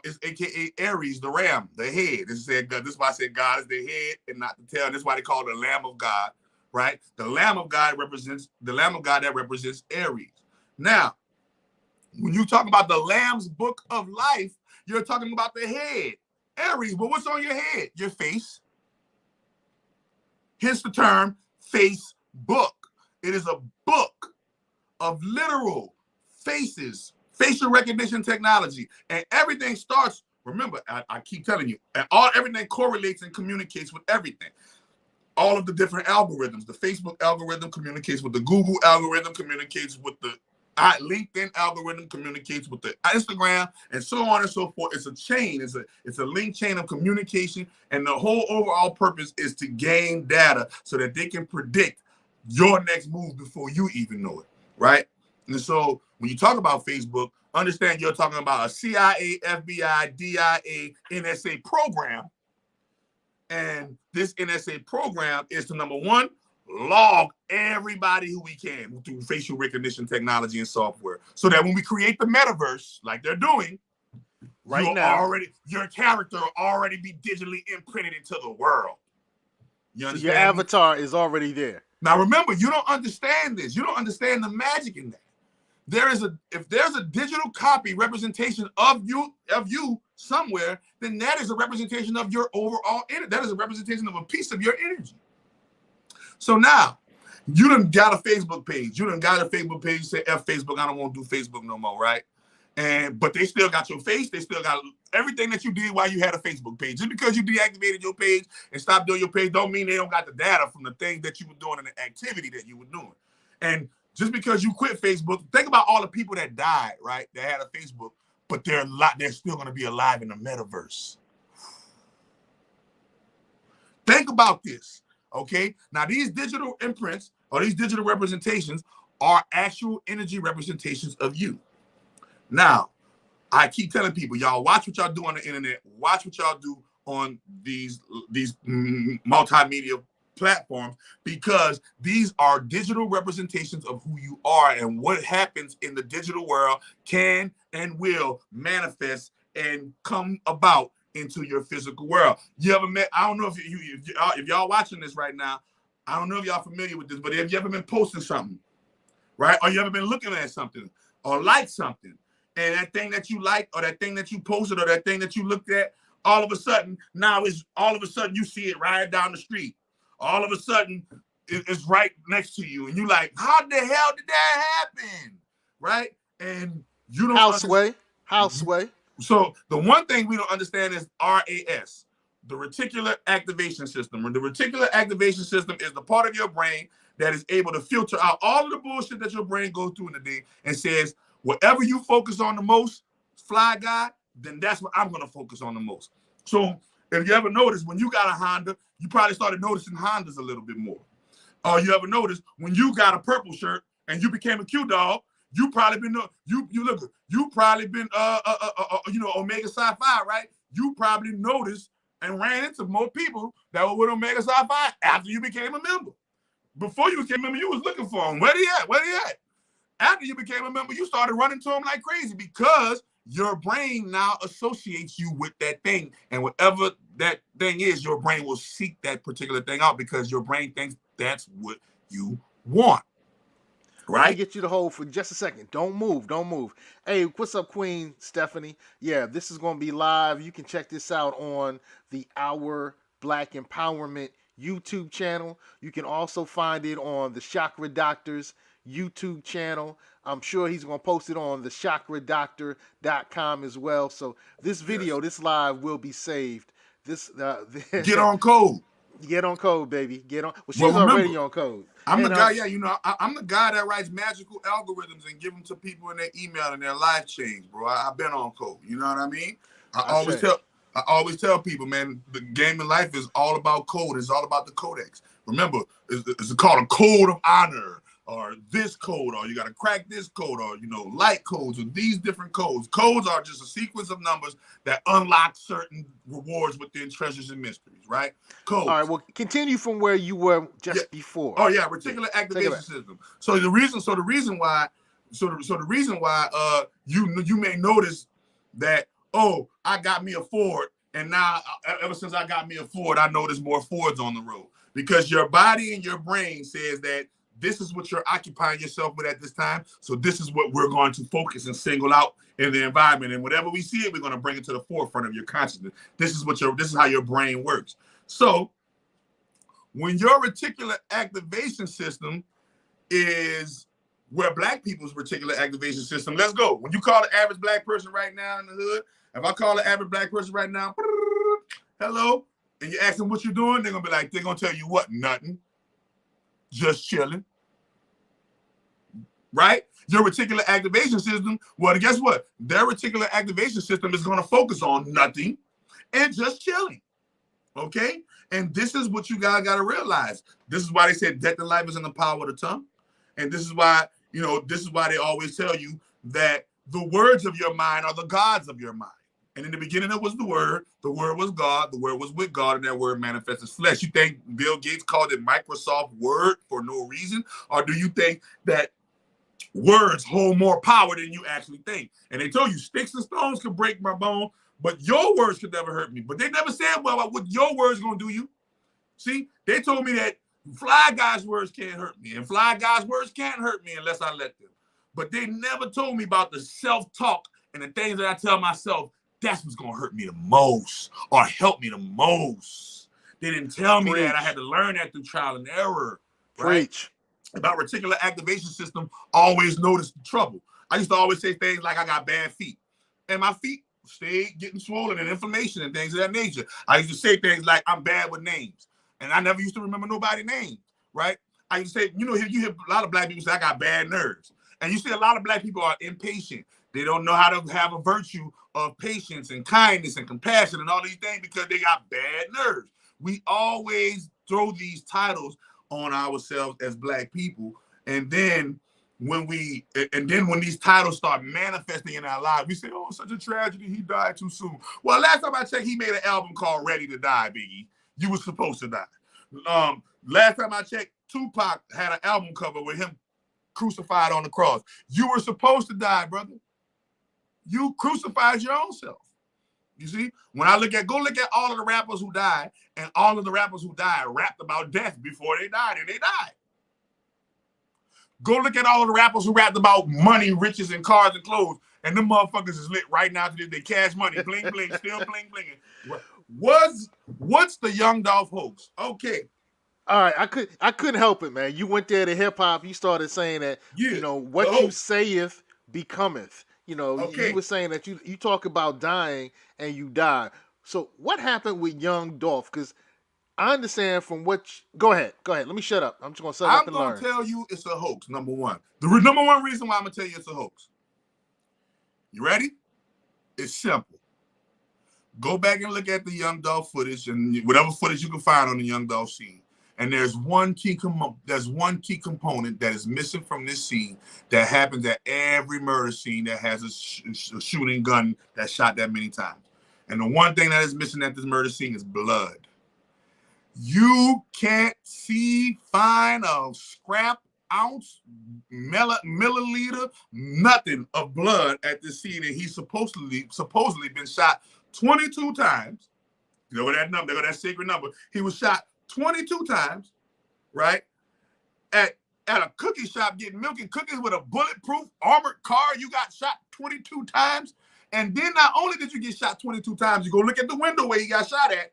is AKA Aries, the ram, the head. This is why I said God is the head and not the tail. This is why they call it the Lamb of God, right? The Lamb of God that represents Aries. Now, when you talk about the Lamb's Book of Life, you're talking about the head. Aries, but what's on your head? Your face. Hence the term Facebook. It is a book of literal faces, facial recognition technology. And everything starts, remember, I keep telling you, everything correlates and communicates with everything. All of the different algorithms. The Facebook algorithm communicates with the Google algorithm, communicates with the LinkedIn algorithm, communicates with the Instagram, and so on and so forth. It's a chain. It's a link chain of communication, and the whole overall purpose is to gain data so that they can predict your next move before you even know it, right? And so when you talk about Facebook, understand you're talking about a CIA, FBI, DIA, NSA program, and this NSA program is to, number one, log everybody who we can through facial recognition technology and software, so that when we create the metaverse, like they're doing right now, your character will already be digitally imprinted into the world. You understand? So your avatar is already there. Now remember, you don't understand this. You don't understand the magic in that. If there's a digital copy representation of you somewhere, then that is a representation of your overall energy. That is a representation of a piece of your energy. So now, you done got a Facebook page. You say, F Facebook, I don't want to do Facebook no more, right? But they still got your face. They still got everything that you did while you had a Facebook page. Just because you deactivated your page and stopped doing your page don't mean they don't got the data from the thing that you were doing and the activity that you were doing. And just because you quit Facebook, think about all the people that died, right? That had a Facebook, but they're still going to be alive in the metaverse. Think about this. Okay, now these digital imprints or these digital representations are actual energy representations of you. Now, I keep telling people, y'all watch what y'all do on the internet, watch what y'all do on these multimedia platforms, because these are digital representations of who you are, and what happens in the digital world can and will manifest and come about into your physical world. You ever met, I don't know if y'all watching this right now, I don't know if y'all familiar with this, but have you ever been posting something, right? Or you ever been looking at something or like something, and that thing that you like or that thing that you posted or that thing that you looked at, all of a sudden you see it right down the street. all of a sudden it's right next to you, and you like, how the hell did that happen, right? And you don't Houseway. So the one thing we don't understand is RAS, the reticular activation system. The reticular activation system is the part of your brain that is able to filter out all of the bullshit that your brain goes through in the day and says, whatever you focus on the most, fly guy, then that's what I'm going to focus on the most. So if you ever notice, when you got a Honda, you probably started noticing Hondas a little bit more. Or you ever notice when you got a purple shirt and you became a Q-Dog, you probably been you probably been Omega Psi-Phi, right? You probably noticed and ran into more people that were with Omega Psi-Phi after you became a member. Before you became a member, you was looking for them. Where they at? Where they at? After you became a member, you started running to them like crazy because your brain now associates you with that thing. And whatever that thing is, your brain will seek that particular thing out because your brain thinks that's what you want. Right? Let me get you to hold for just a second. Don't move. Hey, what's up, Queen Stephanie? Yeah, this is going to be live. You can check this out on the Our Black Empowerment YouTube channel. You can also find it on the Chakra Doctor's YouTube channel. I'm sure he's going to post it on the chakradoctor.com as well. So this video, this live will be saved. Get on code. Get on code, baby. Get on. Well, she's already on code. I'm the guy, I'm the guy that writes magical algorithms and give them to people in their email and their life change, bro. I've been on code. You know what I mean? I always tell people, man, the game of life is all about code. It's all about the codex. Remember, it's called a code of honor, or this code, or you got to crack this code, or, light codes, or these different codes. Codes are just a sequence of numbers that unlock certain rewards within treasures and mysteries, right? Codes. All right, well, continue from where you were just before. Oh yeah, reticular activation system. So the reason why you may notice that, oh, I got me a Ford, and now ever since I got me a Ford, I know there's more Fords on the road, because your body and your brain says that this is what you're occupying yourself with at this time. So this is what we're going to focus and single out in the environment. And whatever we see it, we're going to bring it to the forefront of your consciousness. This is how your brain works. So when your reticular activation system is where Black people's reticular activation system, let's go. When you call the average Black person right now in the hood, if I call the average Black person right now, hello, and you ask them what you're doing, they're going to tell you what? Nothing. Just chilling. Right? Your reticular activation system, well, guess what? Their reticular activation system is going to focus on nothing and just chilling. Okay? And this is what you guys got to realize. This is why they said death and life is in the power of the tongue. And this is why, they always tell you that the words of your mind are the gods of your mind. And in the beginning, it was the Word was God, the Word was with God, and that Word manifested flesh. You think Bill Gates called it Microsoft Word for no reason? Or do you think that words hold more power than you actually think? And they told you sticks and stones could break my bone, but your words could never hurt me. But they never said, well, what your words going to do you. See, they told me that Fly Guy's words can't hurt me, and Fly Guy's words can't hurt me unless I let them. But they never told me about the self-talk and the things that I tell myself. That's what's going to hurt me the most or help me the most. They didn't tell me that. I had to learn that through trial and error. Right? Preach. About reticular activation system, always notice the trouble. I used to always say things like I got bad feet. And my feet stayed getting swollen and inflammation and things of that nature. I used to say things like I'm bad with names. And I never used to remember nobody's name. Right? I used to say, you hear a lot of Black people say I got bad nerves. And you see a lot of Black people are impatient. They don't know how to have a virtue of patience and kindness and compassion and all these things because they got bad nerves. We always throw these titles on ourselves as Black people. And then when these titles start manifesting in our lives, we say, oh, such a tragedy. He died too soon. Well, last time I checked, he made an album called Ready to Die, Biggie. You were supposed to die. Last time I checked, Tupac had an album cover with him crucified on the cross. You were supposed to die, brother. You crucified your own self. You see, when I go look at all of the rappers who died, and all of the rappers who died rapped about death before they died, and they died. Go look at all of the rappers who rapped about money, riches, and cars and clothes, and them motherfuckers is lit right now today. They cash money, bling bling, still bling blinging. What's the young Dolph Hoax? Okay, All right, I couldn't help it, man. You went there to hip hop. You started saying that Yeah. what you saith becometh. You Okay. were saying that you talk about dying and you die. So what happened with young Dolph? Because I understand from what. Go ahead. Let me shut up. I'm just gonna shut up I'm and gonna learn. tell you it's a hoax. Number one, the number one reason why I'm gonna tell you it's a hoax. You ready? It's simple. Go back and look at the Young Dolph footage and whatever footage you can find on the Young Dolph scene. And there's one key component that is missing from this scene that happens at every murder scene that has a shooting gun that shot that many times. And the one thing that is missing at this murder scene is blood. You can't find a scrap ounce, milliliter, nothing of blood at this scene, and he's supposedly been shot 22 times. You know that number, that sacred number. He was shot 22 times, right? At a cookie shop getting milk and cookies with a bulletproof armored car. You got shot 22 times. And then not only did you get shot 22 times, you go look at the window where he got shot at.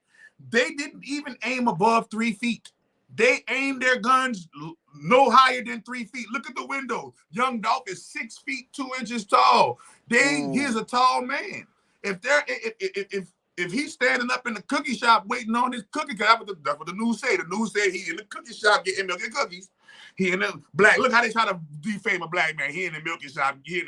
They didn't even aim above 3 feet. They aimed their guns no higher than 3 feet. Look at the window. Young Dolph is 6 feet 2 inches tall. He's a tall man. If he's standing up in the cookie shop waiting on his cookie, that's what the news say. The news said he in the cookie shop getting milk and cookies. He in the black. Look how they try to defame a black man. He in the milk shop. He in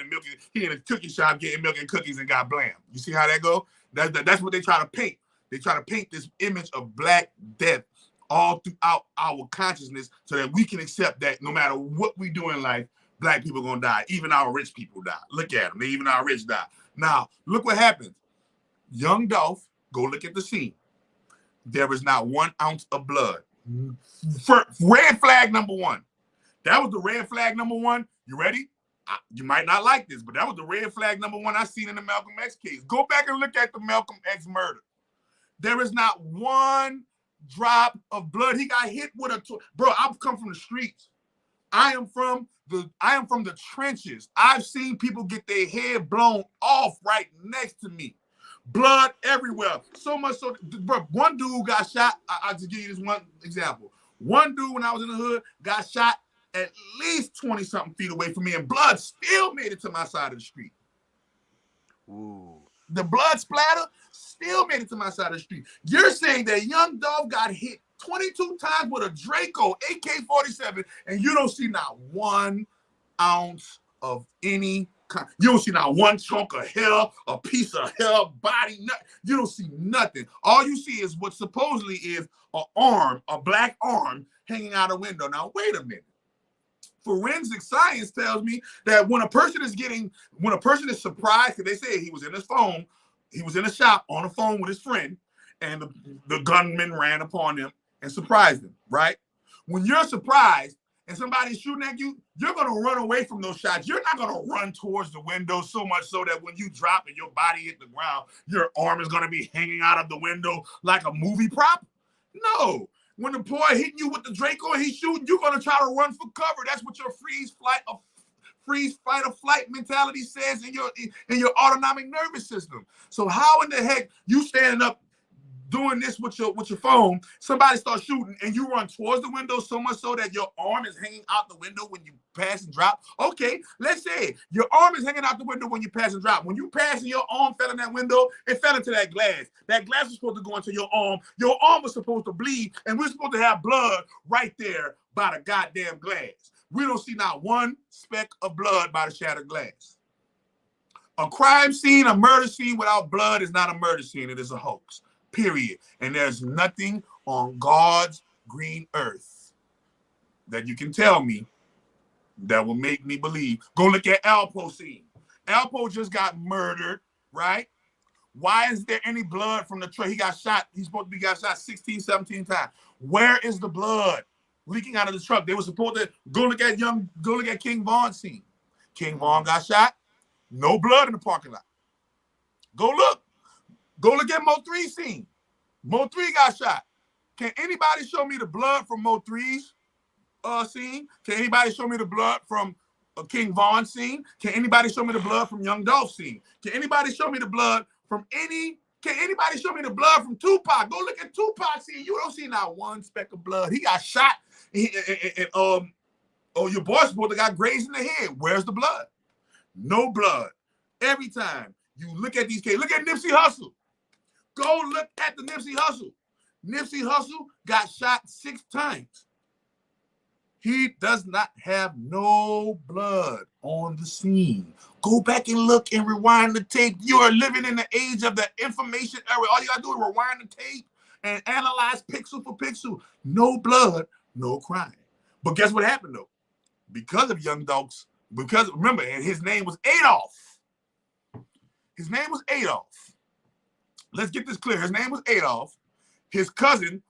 the cookie shop getting milk and cookies and got blamed. You see how that go? That's what they try to paint. They try to paint this image of black death all throughout our consciousness so that we can accept that no matter what we do in life, black people are going to die. Even our rich people die. Look at them. Even our rich die. Now, look what happens. Young Dolph, go look at the scene. There is not 1 ounce of blood. Red flag number one. That was the red flag number one. You ready? You might not like this, but that was the red flag number one I seen in the Malcolm X case. Go back and look at the Malcolm X murder. There is not 1 drop of blood. He got hit with bro, I've come from the streets. I am from the trenches. I've seen people get their head blown off right next to me. Blood everywhere. So much so, bro, one dude got shot. I'll just give you this one example. One dude, when I was in the hood, got shot at least 20-something feet away from me, and blood still made it to my side of the street. Ooh. The blood splatter still made it to my side of the street. You're saying that Young Dolph got hit 22 times with a Draco AK-47, and you don't see not 1 ounce of any kind. You don't see not 1 chunk of hair, a piece of hair, body, nothing. You don't see nothing. All you see is what supposedly is an arm, a black arm hanging out a window. Now, wait a minute. Forensic science tells me that when a person is surprised, because they say he was in his phone, he was in a shop on the phone with his friend, and the gunman ran upon him and surprised him, right? When you're surprised and somebody's shooting at you, you're going to run away from those shots. You're not going to run towards the window so much so that when you drop and your body hit the ground, your arm is going to be hanging out of the window like a movie prop. No. When the boy hitting you with the Draco and he's shooting, you're going to try to run for cover. That's what your freeze, fight, or flight mentality says in your autonomic nervous system. So how in the heck you standing up doing this with your phone, somebody starts shooting and you run towards the window so much so that your arm is hanging out the window when you pass and drop? Okay, let's say your arm is hanging out the window when you pass and drop. When you pass and your arm fell in that window, it fell into that glass. That glass was supposed to go into your arm. Your arm was supposed to bleed, and we're supposed to have blood right there by the goddamn glass. We don't see not 1 speck of blood by the shattered glass. A crime scene, a murder scene without blood is not a murder scene. It is a hoax. Period. And there's nothing on God's green earth that you can tell me that will make me believe. Go look at Alpo scene. Alpo just got murdered, right? Why is there any blood from the truck? He got shot. He's supposed to be got shot 16, 17 times. Where is the blood leaking out of the truck? They were supposed to go look at King Vaughn's scene. King Vaughn got shot. No blood in the parking lot. Go look. Go look at Mo 3's scene. Mo 3 got shot. Can anybody show me the blood from Mo 3's scene? Can anybody show me the blood from King Vaughn's scene? Can anybody show me the blood from Young Dolph's scene? Can anybody show me the blood from any Can anybody show me the blood from Tupac? Go look at Tupac. See, you don't see not one speck of blood. He got shot. Oh, your boy supposed to got grazed in the head. Where's the blood? No blood. Every time you look at these cases, look at Nipsey Hussle. Go look at the Nipsey Hussle. Nipsey Hussle got shot 6 times. He does not have no blood on the scene. Go back and look and rewind the tape. You are living in the age of the information era. All you gotta do is rewind the tape and analyze pixel for pixel. No blood, no crime. But guess what happened though? Because of Young Dolph's, because remember, his name was Adolph. His name was Adolph. Let's get this clear. His name was Adolph. His cousin,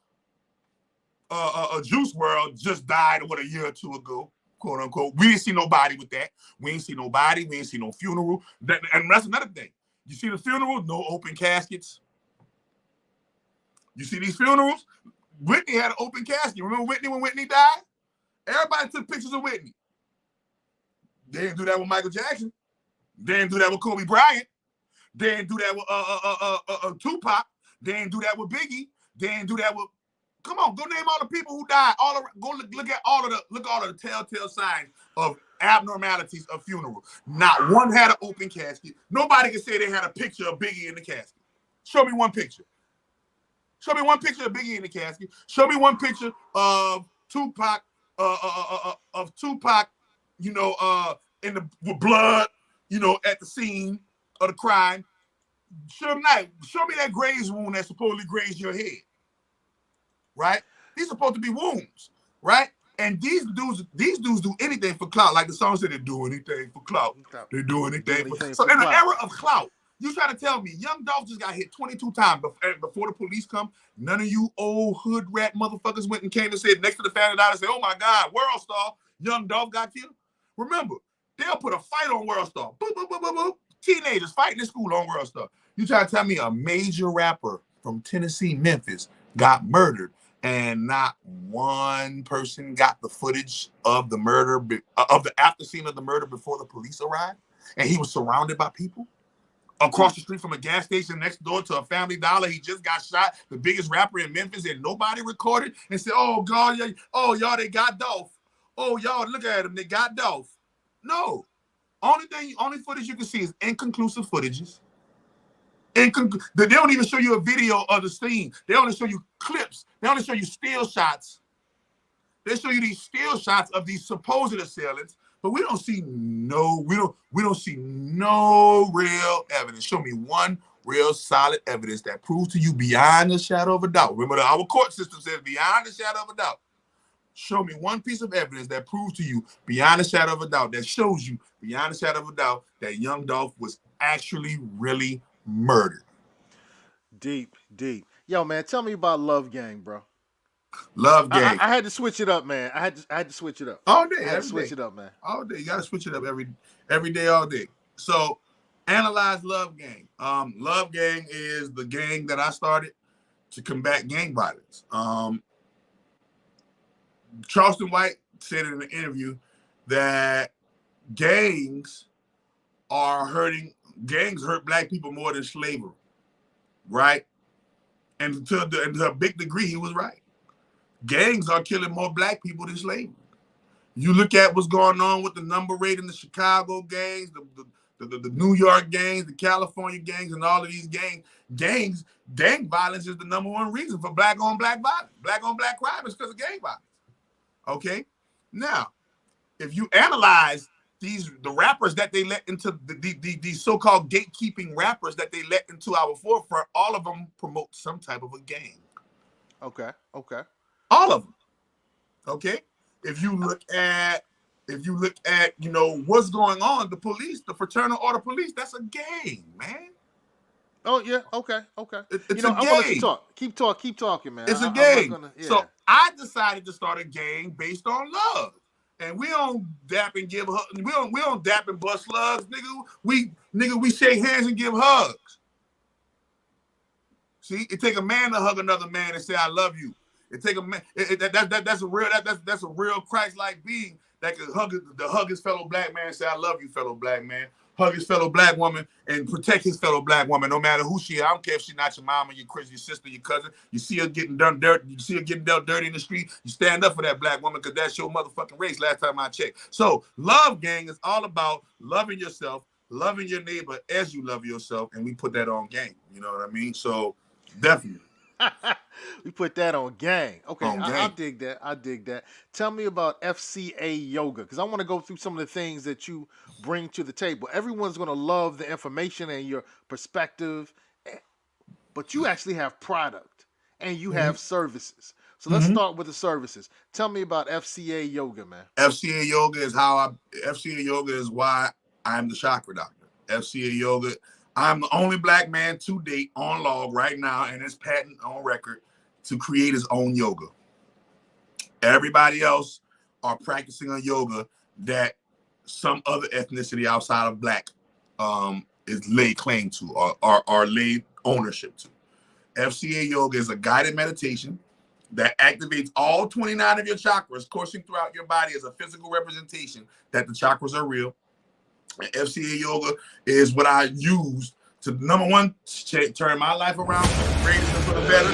Juice WRLD, just died a year or 2 ago, quote unquote. We didn't see nobody with that. We ain't see nobody. We ain't see no funeral. And that's another thing. You see the funeral, no open caskets. You see these funerals? Whitney had an open casket. Remember Whitney when Whitney died? Everybody took pictures of Whitney. They didn't do that with Michael Jackson. They didn't do that with Kobe Bryant. They didn't do that with Tupac. They didn't do that with Biggie. They didn't do that with. Come on, go name all the people who died. Go look at all of the telltale signs of abnormalities of funeral. Not one had an open casket. Nobody can say they had a picture of Biggie in the casket. Show me one picture. Show me one picture of Biggie in the casket. Show me one picture of Tupac. Of Tupac, in the with blood, at the scene of the crime. Show me that graze wound that supposedly grazed your head. Right? These are supposed to be wounds, right? And these dudes do anything for clout. Like the song said, they do anything for clout. They do anything for. So in the era of clout, you trying to tell me Young Dolph just got hit 22 times before the police come? None of you old hood rat motherfuckers went and came and said next to the family dollar and said, "Oh my God, World Star, Young Dolph got killed." Remember, they'll put a fight on World Star. Boop, boop, boop, boop, boop. Teenagers fighting in school on World Star. You trying to tell me a major rapper from Tennessee, Memphis, got murdered and not one person got the footage of the murder, of the after scene of the murder before the police arrived, and he was surrounded by people? Across the street from a gas station next door to a Family Dollar, he just got shot, the biggest rapper in Memphis, and nobody recorded and said, "Oh God, y'all, they got Dolph. Oh y'all, look at him, they got Dolph." No, only footage you can see is inconclusive footages. They don't even show you a video of the scene. They only show you clips. They only show you still shots. They show you these still shots of these supposed assailants. But we don't see no real evidence. Show me one real solid evidence that proves to you beyond the shadow of a doubt. Remember, our court system says beyond the shadow of a doubt. Show me one piece of evidence that proves to you beyond the shadow of a doubt, that shows you beyond the shadow of a doubt that Young Dolph was actually really murdered. Deep. Yo, man, tell me about Love Gang, bro. Love Gang. I had to switch it up, man. I had to switch it up. All day. I had to switch it up, man. All day. You got to switch it up every day, all day. So, analyze Love Gang. Love Gang is the gang that I started to combat gang violence. Charleston White said in an interview that gangs hurt black people more than slavery, right? And to a big degree, he was right. Gangs are killing more black people than slavery. You look at what's going on with the number rate in the Chicago gangs, the New York gangs, the California gangs, and all of these gangs. Gang violence is the number one reason for black on black violence. Black on black crime is because of gang violence. Okay? Now, if you analyze the rappers that they let into these so-called gatekeeping rappers that they let into our forefront, all of them promote some type of a gang. Okay. All of them. Okay? If you look at what's going on, the police, the fraternal order police, that's a gang, man. Oh yeah, okay. It's I'm gonna let you talk. Keep talking, man. It's a gang. So I decided to start a gang based on love. And we don't dap and give hugs. We don't dap and bust slugs, nigga. We shake hands and give hugs. See, it take a man to hug another man and say I love you. It take a man. That's a real Christ-like being that can hug his fellow black man and say I love you, fellow black man. hug his fellow black woman, and protect his fellow black woman, no matter who she is. I don't care if she's not your mama, your crazy sister, your cousin. You see her getting done dirt, you see her getting dealt dirty in the street, you stand up for that black woman because that's your motherfucking race. Last time I checked. So love, gang, is all about loving yourself, loving your neighbor as you love yourself, and we put that on game. You know what I mean? So definitely. We put that on gang. Okay, On I gang. dig that. I dig that. Tell me about FCA Yoga, because I want to go through some of the things that you bring to the table. Everyone's going to love the information and your perspective, but you actually have product and you have services. So let's start with the services. Tell me about FCA Yoga, man. FCA Yoga is FCA Yoga is why I'm the chakra doctor. FCA Yoga, I'm the only black man to date on log right now, and it's patent on record, to create his own yoga. Everybody else are practicing a yoga that some other ethnicity outside of black is laid claim to or laid ownership to. FCA Yoga is a guided meditation that activates all 29 of your chakras coursing throughout your body as a physical representation that the chakras are real. And FCA Yoga is what I use to, number one, turn my life around for the greatest and for the better.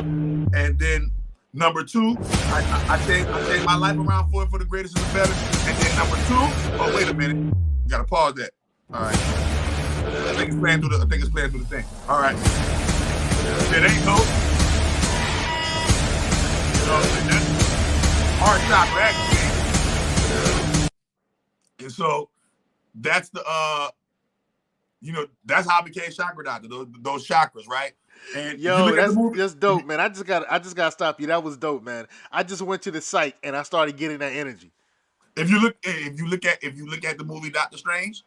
And then number two, I take my life around for the greatest and the better. And then number two, oh, wait a minute. You gotta pause that. All right. I think it's playing through the thing. All right. There you go. Heart chakra activated. And so that's the that's how I became chakra doctor, those chakras, right? And yo, that's dope, man. I just gotta stop you. That was dope, man. I just went to the site and I started getting that energy. If you look at the movie Doctor Strange,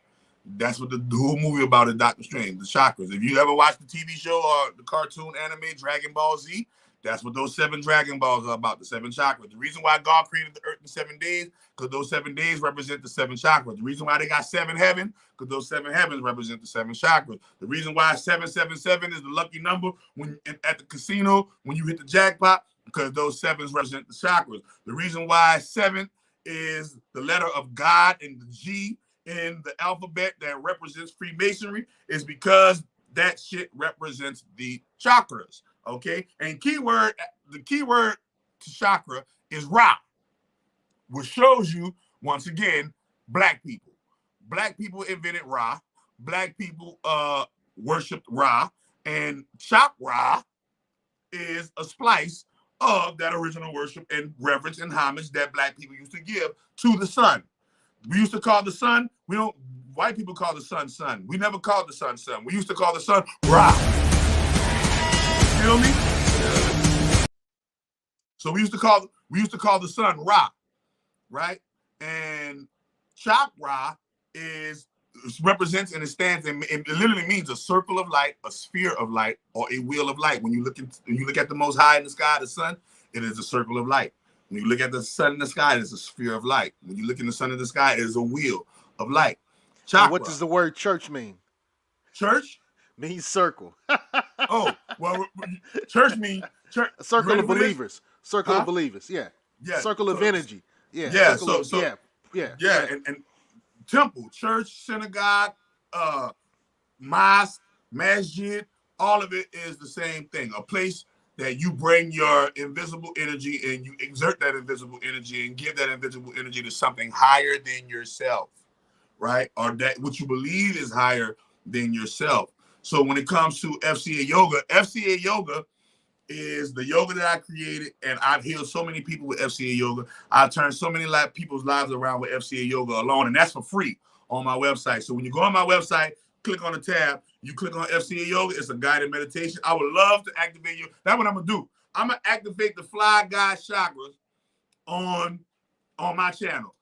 that's what the whole movie about is, Doctor Strange, the chakras. If you ever watched the TV show or the cartoon anime Dragon Ball Z, that's what those 7 Dragon Balls are about, the 7 chakras. The reason why God created the earth in 7 days, because those 7 days represent the 7 chakras. The reason why they got 7 heavens, because those 7 heavens represent the 7 chakras. The reason why 777 is the lucky number when at the casino when you hit the jackpot, because those 7s represent the chakras. The reason why 7 is the letter of God and the G in the alphabet that represents Freemasonry is because that shit represents the chakras. Okay, and the keyword to chakra is Ra, which shows you, once again, black people. Black people invented Ra. Black people worshipped Ra, and chakra is a splice of that original worship and reverence and homage that black people used to give to the sun. We used to call the sun, white people call the sun sun. We never called the sun sun. We used to call the sun Ra. Feel me? So we used to call the sun Ra, right? And chakra represents and it stands and it literally means a circle of light, a sphere of light, or a wheel of light. When you look at the Most High in the sky, the sun, it is a circle of light. When you look at the sun in the sky, it is a sphere of light. When you look in the sun in the sky, it is a wheel of light. Chakra. What does the word church mean? Church means circle. Oh, well, church means church. A circle of believers. Circle of believers. Yeah. Yeah. Circle of energy. Yeah. Yeah. Yeah. And temple, church, synagogue, mosque, masjid, all of it is the same thing. A place that you bring your invisible energy and you exert that invisible energy and give that invisible energy to something higher than yourself, right? Or that what you believe is higher than yourself. So when it comes to FCA Yoga is the yoga that I created, and I've healed so many people with FCA Yoga. I've turned so many people's lives around with FCA Yoga alone, and that's for free on my website. So when you go on my website, click on the tab, you click on FCA Yoga, it's a guided meditation. I would love to activate you. That's what I'm going to do. I'm going to activate the Fly Guy chakras on my channel.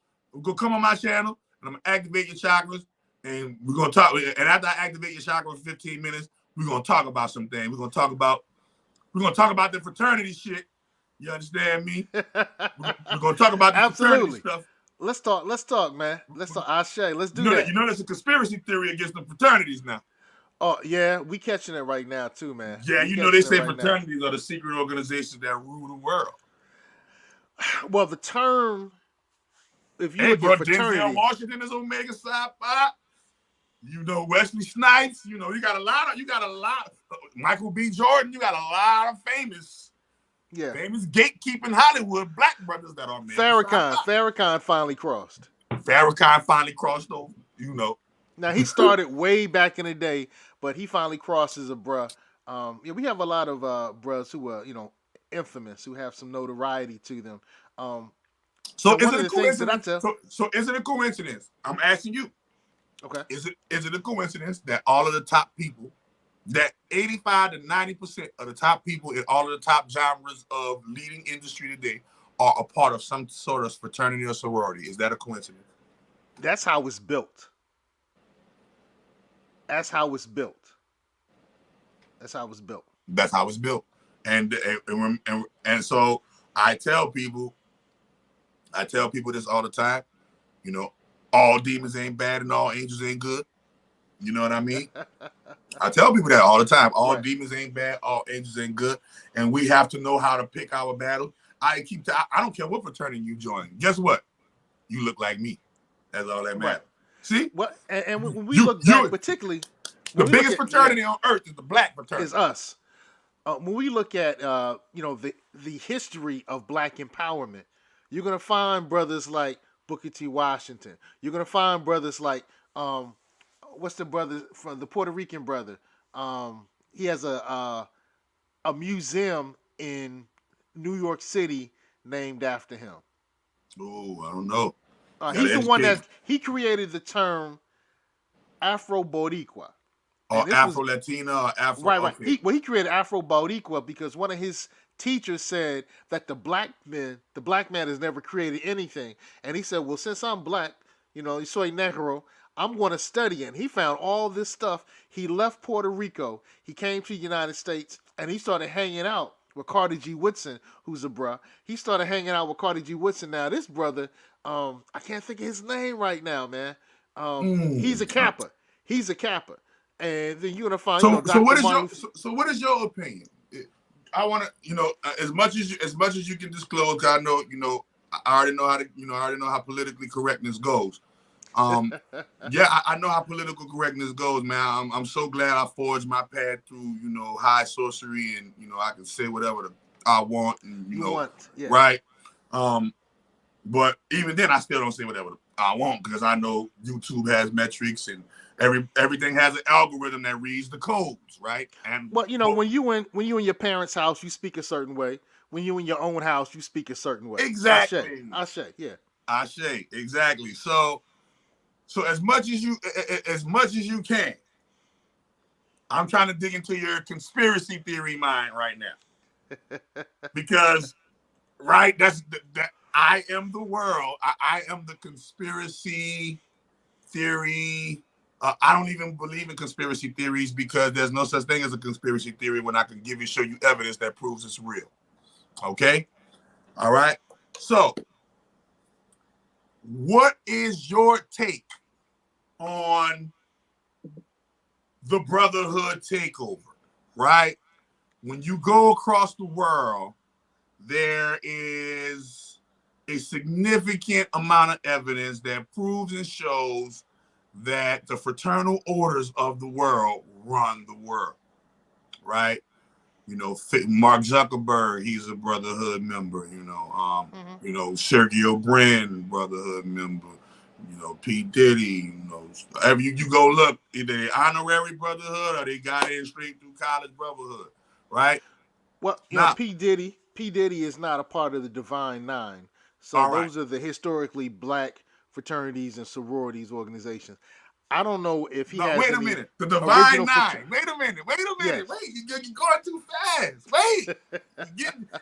Go come on my channel, and I'm going to activate your chakras, and we're going to talk. And after I activate your chakra for 15 minutes, we're going to talk about some things. We're going to talk about the fraternity shit. You understand me? We're going to talk about the fraternity stuff. Let's talk, man. Let's talk. Ashe, let's do that. You know there's a conspiracy theory against the fraternities now. Oh, yeah. We catching it right now, too, man. Yeah, you know they say fraternities are the secret organizations that rule the world. Well, the term, if you look at at fraternity. Denzel Washington is Omega Psi Phi. You know, Wesley Snipes. You know, you got a lot. Michael B. Jordan. You got a lot of famous gatekeeping Hollywood black brothers that are men. Farrakhan finally crossed. Farrakhan finally crossed over. You know. Now he started way back in the day, but he finally crosses a bruh. We have a lot of bruhs who are, infamous, who have some notoriety to them. So is it a coincidence? So is it a coincidence? I'm asking you. Okay. Is it a coincidence that all of the top people, that 85 to 90% of the top people in all of the top genres of leading industry today are a part of some sort of fraternity or sorority? Is that a coincidence? That's how it's built. That's how it's built. And so I tell people this all the time, all demons ain't bad and all angels ain't good. You know what I mean? I tell people that all the time. All demons ain't bad, all angels ain't good. And we have to know how to pick our battle. I don't care what fraternity you join. Guess what? You look like me. That's all that matters. See? What? And when we look back, particularly the biggest fraternity on earth is the black fraternity. Is us. When we look at the history of black empowerment, you're gonna find brothers like Booker T. Washington. You're gonna find brothers like what's the brother from the Puerto Rican brother? He has a museum in New York City named after him. Oh, I don't know. He's the one that he created the term Afro-Boricua. Or Afro-Latina or Afro. Right. Okay. He created Afro-Boricua because one of his teachers said that the black man has never created anything. And he said, well, since I'm black, soy negro, I'm going to study it. And he found all this stuff. He left Puerto Rico. He came to the United States and he started hanging out with Carter G. Woodson, who's a bruh. He started hanging out with Carter G. Woodson. Now, this brother, I can't think of his name right now, man. He's a Kappa. And then you're gonna find. So what is your opinion? I want to, as much as you can disclose. I know, I already know how politically correctness goes. I know how political correctness goes, man. I'm so glad I forged my path through, high sorcery, and I can say whatever I want, and right. But even then, I still don't say whatever I want because I know YouTube has metrics and everything has an algorithm that reads the codes, right? And when you in your parents' house, you speak a certain way. When you in your own house, you speak a certain way. Exactly. Ashe, yeah. Ashe, exactly. So as much as you can, I'm trying to dig into your conspiracy theory mind right now, because that's that I am the world. I am the conspiracy theory. I don't even believe in conspiracy theories because there's no such thing as a conspiracy theory when I can show you evidence that proves it's real. Okay? All right? So, what is your take on the brotherhood takeover, right? When you go across the world, there is a significant amount of evidence that proves and shows that the fraternal orders of the world run the world, right? Mark Zuckerberg, he's a brotherhood member. Sergio Brin, brotherhood member. P. Diddy. Wherever you go look, either they honorary brotherhood or they got in straight through college brotherhood, right? Well, P. Diddy is not a part of the Divine Nine, so those are the historically black fraternities and sororities organizations. I don't know if he has. Wait a minute. The Divine Nine. Wait a minute. Yes. Wait, you're going too fast. Wait.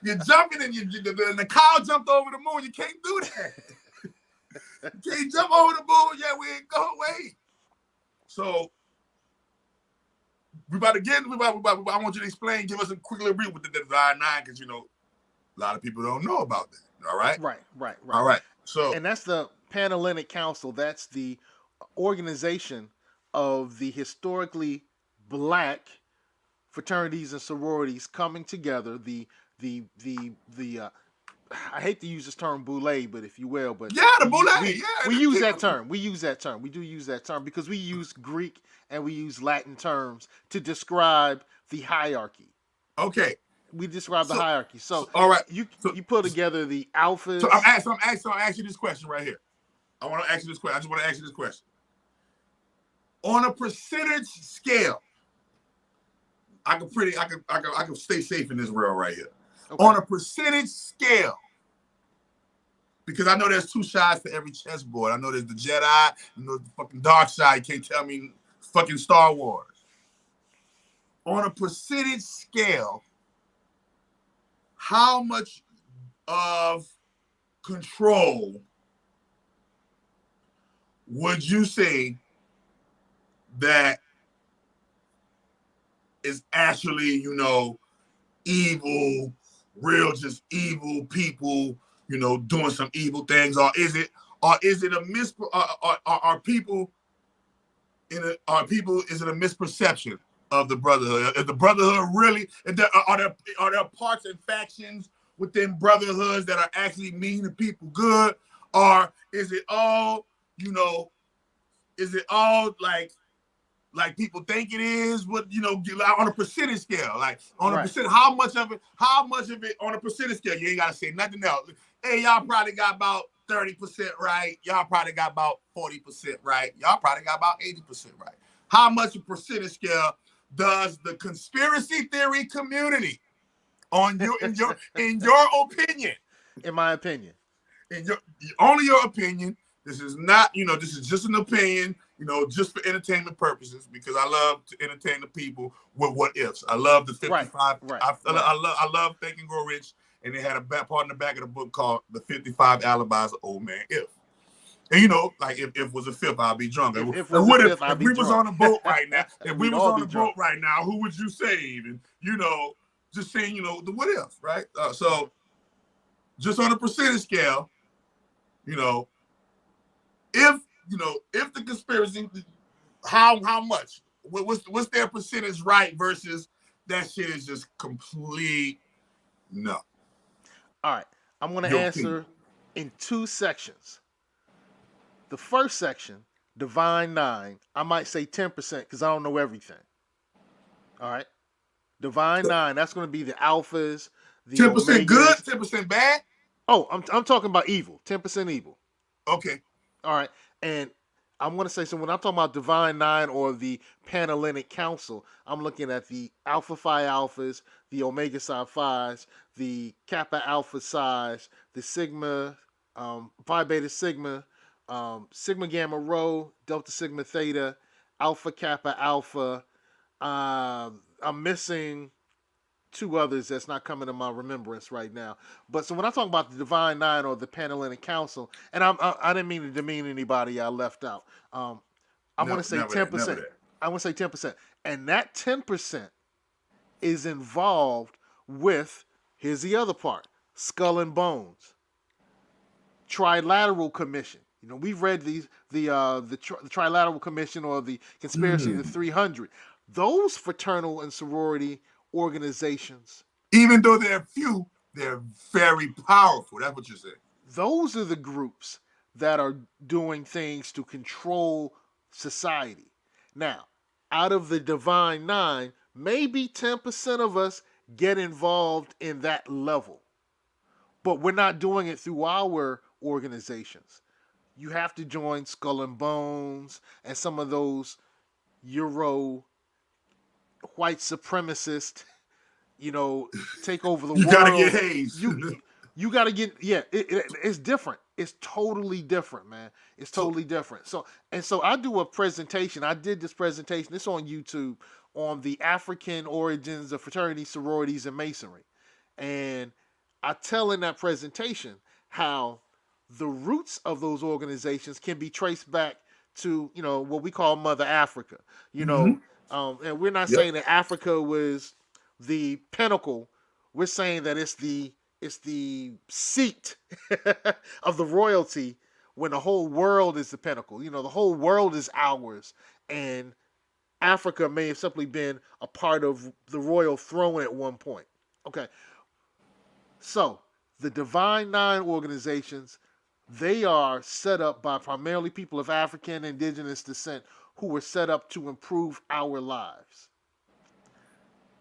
You're jumping and the cow jumped over the moon. You can't do that. You can't jump over the moon. Yeah, we ain't going. Wait. So I want you to explain. Give us a quick little brief with the Divine Nine, because a lot of people don't know about that. All right. Right. All right. So, and that's the Panhellenic Council. That's the organization of the historically black fraternities and sororities coming together. The I hate to use this term boule, but if you will, but Yeah, the boule. We use that term. We use that term. We do use that term because we use Greek and we use Latin terms to describe the hierarchy. Okay. We describe the hierarchy. So all right. You pull together the alphas. So I'm asking you this question right here. I want to ask you this question. I just want to ask you this question. On a percentage scale, I can stay safe in this world right here. Okay. On a percentage scale, because I know there's two sides to every chessboard. I know there's the Jedi, I know the fucking dark side. You can't tell me fucking Star Wars. On a percentage scale, how much of control would you say that is actually, evil, real, just evil people, doing some evil things, or is it are people is it a misperception of the brotherhood? Is the brotherhood really? Are there parts and factions within brotherhoods that are actually meaning people good, or is it all, is it all like people think it is? What on a percentage scale, like on a percent, how much of it on a percentage scale? You ain't gotta say nothing else. Hey, y'all probably got about 30% right. Y'all probably got about 40% right. Y'all probably got about 80% right. How much a percentage scale does the conspiracy theory community, in your opinion? In my opinion. Only your opinion. This is not, this is just an opinion, just for entertainment purposes, because I love to entertain the people with what ifs. I love the 55. Right. I love Think and Grow Rich, and they had a part in the back of the book called The 55 Alibis of Old Man If. And like if was a fifth, I'd be drunk. If we was on a boat right now, who would you save? And just saying, the what if, right? So just on a percentage scale, if the conspiracy, how much? What's their percentage right versus that shit is just complete no. All right. I'm going to answer in two sections. The first section, Divine 9, I might say 10% because I don't know everything. All right. Divine 9, that's going to be the alphas. The 10% omegas. Good, 10% bad? Oh, I'm talking about evil. 10% evil. Okay. All right. And I'm going to say, so when I'm talking about Divine 9 or the Panhellenic Council, I'm looking at the Alpha Phi Alphas, the Omega Psi Phis, the Kappa Alpha Psis, the Sigma, Phi Beta Sigma, Sigma Gamma Rho, Delta Sigma Theta, Alpha Kappa Alpha. I'm missing two others that's not coming to my remembrance right now. But so when I talk about the Divine 9 or the Panhellenic Council, and I didn't mean to demean anybody I left out. I want to say 10%. I want to say 10%. And that 10% is involved with, here's the other part, Skull and Bones, Trilateral Commission. We've read the Trilateral Commission or the Conspiracy of the 300. Those fraternal and sorority organizations, even though they're few, they're very powerful. That's what you're saying. Those are the groups that are doing things to control society. Now, out of the Divine 9, maybe 10% of us get involved in that level. But we're not doing it through our organizations. You have to join Skull and Bones and some of those Euro white supremacist, take over the world. You gotta get hazed. You gotta get, it's different. It's totally different, man. It's totally different. So I do a presentation. I did this presentation. It's on YouTube on the African origins of fraternities, sororities, and Masonry. And I tell in that presentation how the roots of those organizations can be traced back to, what we call Mother Africa. And we're not saying that Africa was the pinnacle. We're saying that it's the seat of the royalty when the whole world is the pinnacle. The whole world is ours, and Africa may have simply been a part of the royal throne at one point. Okay. So The Divine Nine organizations, they are set up by primarily people of African and indigenous descent who were set up to improve our lives.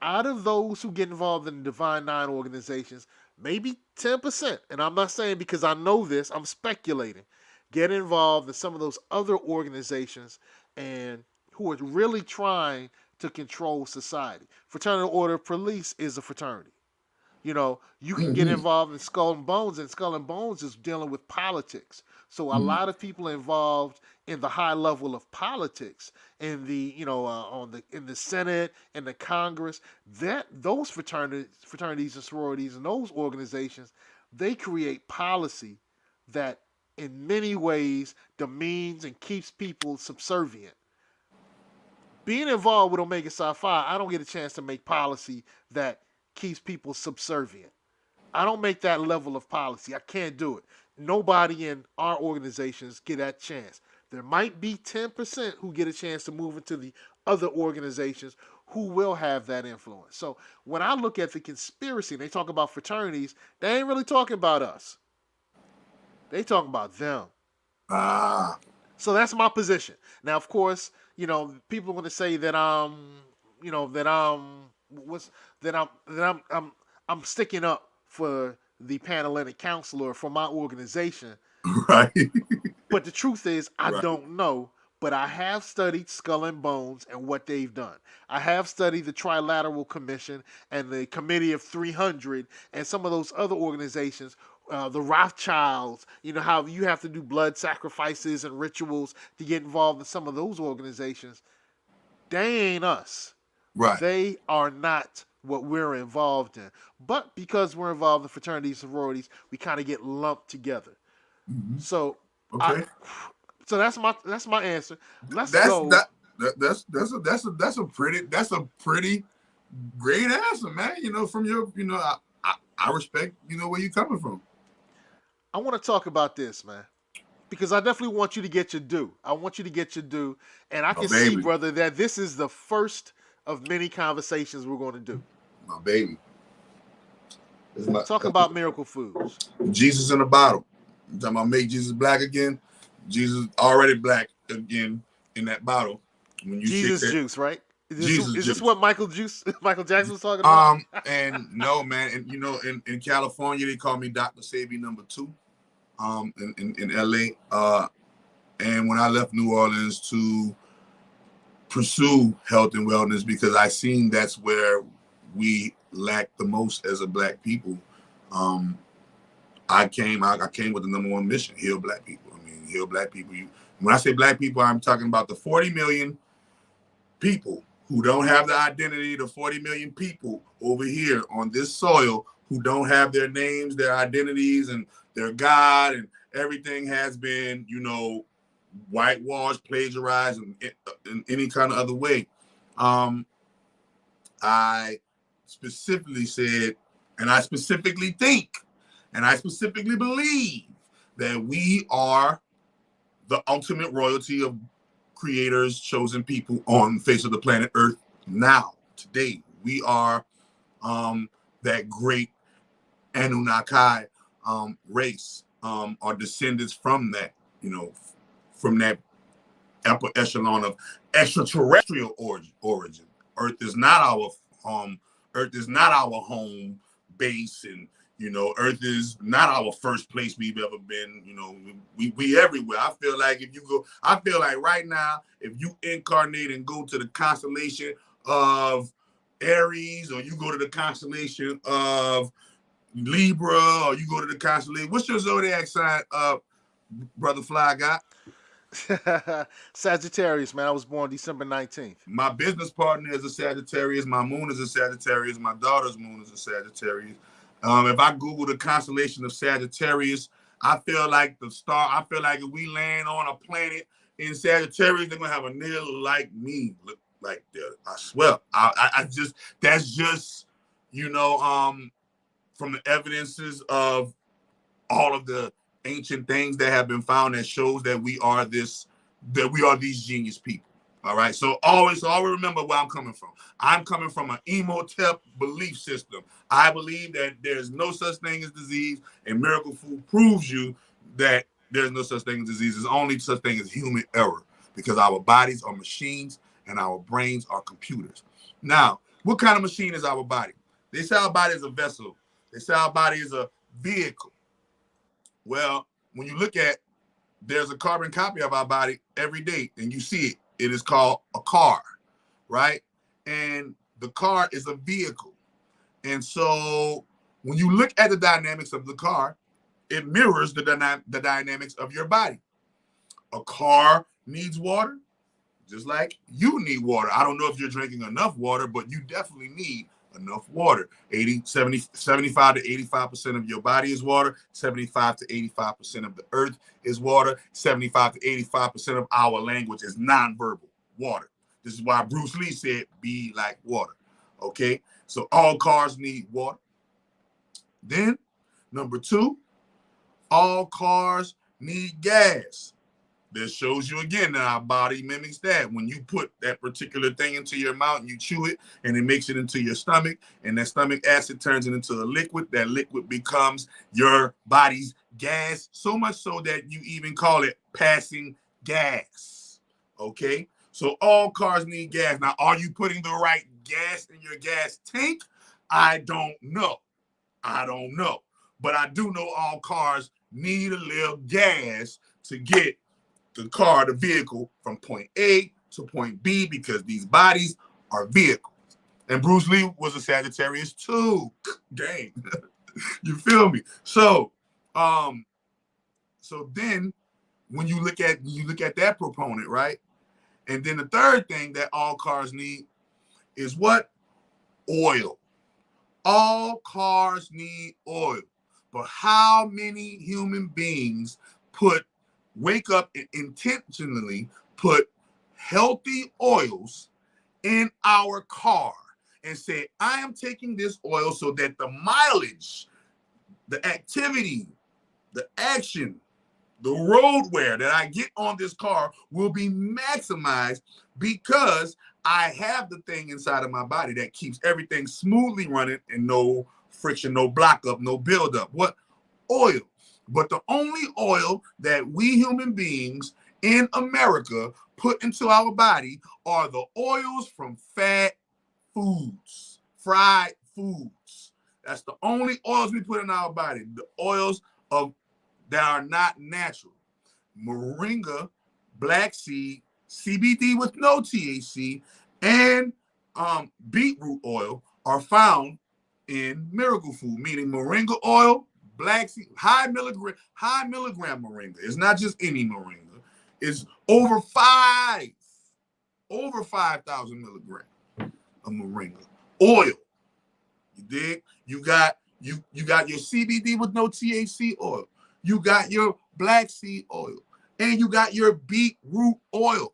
Out of those who get involved in the Divine Nine organizations, maybe 10%, and I'm not saying because I know this, I'm speculating, get involved in some of those other organizations and who are really trying to control society. Fraternal Order of Police is a fraternity. You know, you can get involved in Skull and Bones, and Skull and Bones is dealing with politics. So a lot of people involved in the high level of politics, in the in the Senate and the Congress, that those fraternities and sororities and those organizations, they create policy that in many ways demeans and keeps people subservient. Being involved with Omega Psi Phi, I don't get a chance to make policy that keeps people subservient. I don't make that level of policy. I can't do it. Nobody in our organizations get that chance. There might be 10% who get a chance to move into the other organizations who will have that influence. So when I look at the conspiracy and they talk about fraternities, they ain't really talking about us. They talking about them. So that's my position. Now, of course, you know, people are going to say that I'm sticking up for the Panhellenic Counselor for my organization. Right. But the truth is, I don't know. But I have studied Skull and Bones and what they've done. I have studied the Trilateral Commission and the Committee of 300 and some of those other organizations, the Rothschilds. You know how you have to do blood sacrifices and rituals to get involved in some of those organizations. They ain't us. Right. They are not what we're involved in. But because we're involved in fraternities, sororities, we kind of get lumped together. So, okay. So that's my answer. That's a pretty great answer, man. You know, from your, you know, I respect, you know, where you're coming from. I want to talk about this, man, because I definitely want you to get your due. I want you to get your due, and I can see, brother, that this is the first of many conversations we're going to do. My baby. Talk about miracle foods. Jesus in a bottle. I'm talking about make Jesus black again. Jesus already black again in that bottle. When you Jesus juice, right? Is this what Michael Jackson was talking about? And no, man, and you know, in California they call me Dr. Sebi #2. In LA. And when I left New Orleans to pursue health and wellness, because I seen that's where we lack the most as a black people. I came with the #1 mission: heal black people. I mean, heal black people. When I say black people, I'm talking about the 40 million people who don't have the identity, the 40 million people over here on this soil who don't have their names, their identities, and their God, and everything has been, you know, whitewashed, plagiarized, and in any kind of other way. I specifically said, and I specifically think, and I specifically believe that we are the ultimate royalty of creators, chosen people on the face of the planet Earth now, today. We are that great Anunnaki race, our descendants from that, you know, from that upper echelon of extraterrestrial origin. Earth is not our Earth is not our home base, and you know, Earth is not our first place we've ever been. You know, we everywhere. I feel like right now, if you incarnate and go to the constellation of Aries, or you go to the constellation of Libra, or you go to the constellation. What's your zodiac sign, Brother Fly Guy? Sagittarius, man. I was born December 19th. My business partner is a Sagittarius. My moon is a Sagittarius. My daughter's moon is a Sagittarius. If I Google the constellation of Sagittarius, I feel like if we land on a planet in Sagittarius, they're gonna have a nigga like me look like that. I swear. That's just, you know, from the evidences of all of the ancient things that have been found that shows that we are these genius people. All right. So always remember where I'm coming from. I'm coming from an Emotep belief system. I believe that there's no such thing as disease, and Miracle Food proves you that there's no such thing as disease. There's only such thing as human error, because our bodies are machines and our brains are computers. Now, what kind of machine is our body? They say our body is a vessel. They say our body is a vehicle. Well, when you look at, there's a carbon copy of our body every day, and you see it. It is called a car, right? And the car is a vehicle. And so when you look at the dynamics of the car, it mirrors the dynamics of your body. A car needs water, just like you need water. I don't know if you're drinking enough water, but you definitely need enough water. 75 to 85% of your body is water. 75 to 85% of the earth is water. 75 to 85% of our language is nonverbal water. This is why Bruce Lee said, be like water. Okay? So all cars need water. Then, number 2, all cars need gas. This shows you again that our body mimics that. When you put that particular thing into your mouth and you chew it, and it makes it into your stomach, and that stomach acid turns it into a liquid, that liquid becomes your body's gas, so much so that you even call it passing gas. Okay? So all cars need gas. Now, are you putting the right gas in your gas tank? I don't know. But I do know all cars need a little gas to get the car, the vehicle, from point A to point B, because these bodies are vehicles. And Bruce Lee was a Sagittarius too. Dang. You feel me? So then when you look at that proponent, right? And then the third thing that all cars need is what? Oil. All cars need oil. But how many human beings wake up and intentionally put healthy oils in our car and say, I am taking this oil so that the mileage, the activity, the action, the road wear that I get on this car will be maximized, because I have the thing inside of my body that keeps everything smoothly running and no friction, no block up, no buildup. What? Oil. But the only oil that we human beings in America put into our body are the oils from fat foods, fried foods. That's the only oils we put in our body. The oils that are not natural. Moringa, black seed, CBD with no THC, and beetroot oil are found in Miracle Food, meaning moringa oil, black seed, high milligram moringa. It's not just any moringa. It's over 5,000 milligrams of moringa oil. You dig? You got your CBD with no THC oil. You got your black seed oil, and you got your beetroot oil.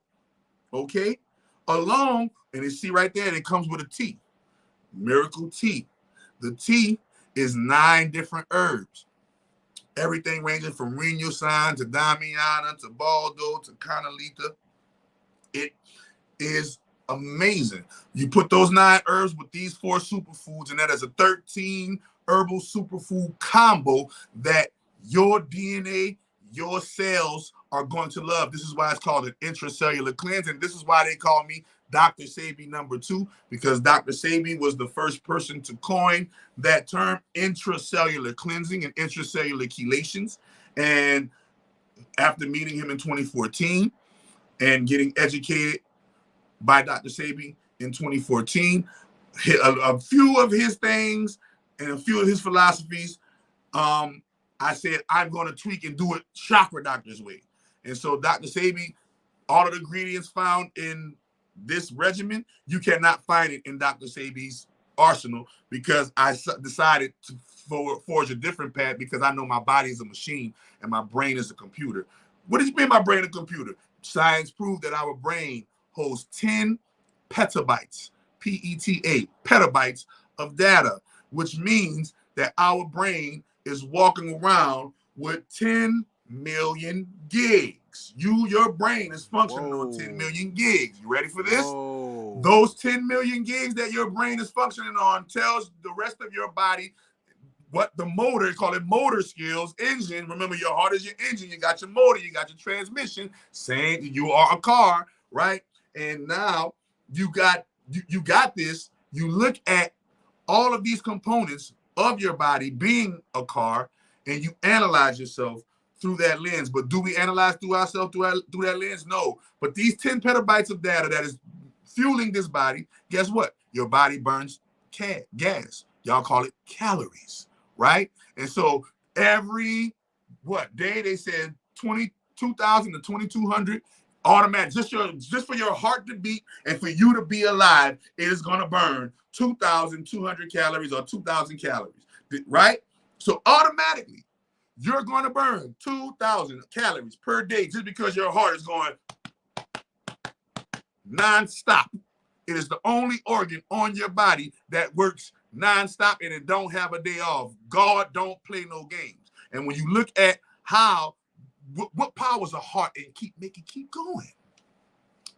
Okay? Along, and you see right there, it comes with a tea. Miracle tea. The tea is 9 different herbs. Everything ranging from Renusan to Damiana to Baldo to Canalita. It is amazing. You put those 9 herbs with these 4 superfoods, and that is a 13 herbal superfood combo that your DNA, your cells are going to love. This is why it's called an intracellular cleansing. This is why they call me Dr. Sebi #2, because Dr. Sebi was the first person to coin that term, intracellular cleansing and intracellular chelations. And after meeting him in 2014 and getting educated by Dr. Sebi in 2014, a few of his things and a few of his philosophies, I said, I'm going to tweak and do it Chakra Doctor's way. And so Dr. Sebi, all of the ingredients found in this regimen, you cannot find it in Dr. Sebi's arsenal, because I decided to forge a different path, because I know my body is a machine and my brain is a computer. What does it mean by brain a computer? Science proved that our brain holds 10 petabytes, P-E-T-A, petabytes of data, which means that our brain is walking around with 10 million gigs. gigs. Your brain is functioning on 10 million gigs. You ready for this? Those 10 million gigs that your brain is functioning on tells the rest of your body what the motor, call it motor skills, engine. Remember, your heart is your engine. You got your motor, you got your transmission, saying you are a car, right? And now you got this. You look at all of these components of your body being a car, and you analyze yourself through that lens. But do we analyze through ourselves through that lens? No. But these 10 petabytes of data that is fueling this body, guess what? Your body burns gas. Y'all call it calories, right? And so every day they said 22,000 to 2,200 automatic, just for your heart to beat and for you to be alive, it is going to burn 2,200 calories or 2,000 calories, right? So automatically, you're going to burn 2,000 calories per day just because your heart is going nonstop. It is the only organ on your body that works nonstop and it don't have a day off. God don't play no games. And when you look at what powers a heart and make it keep going,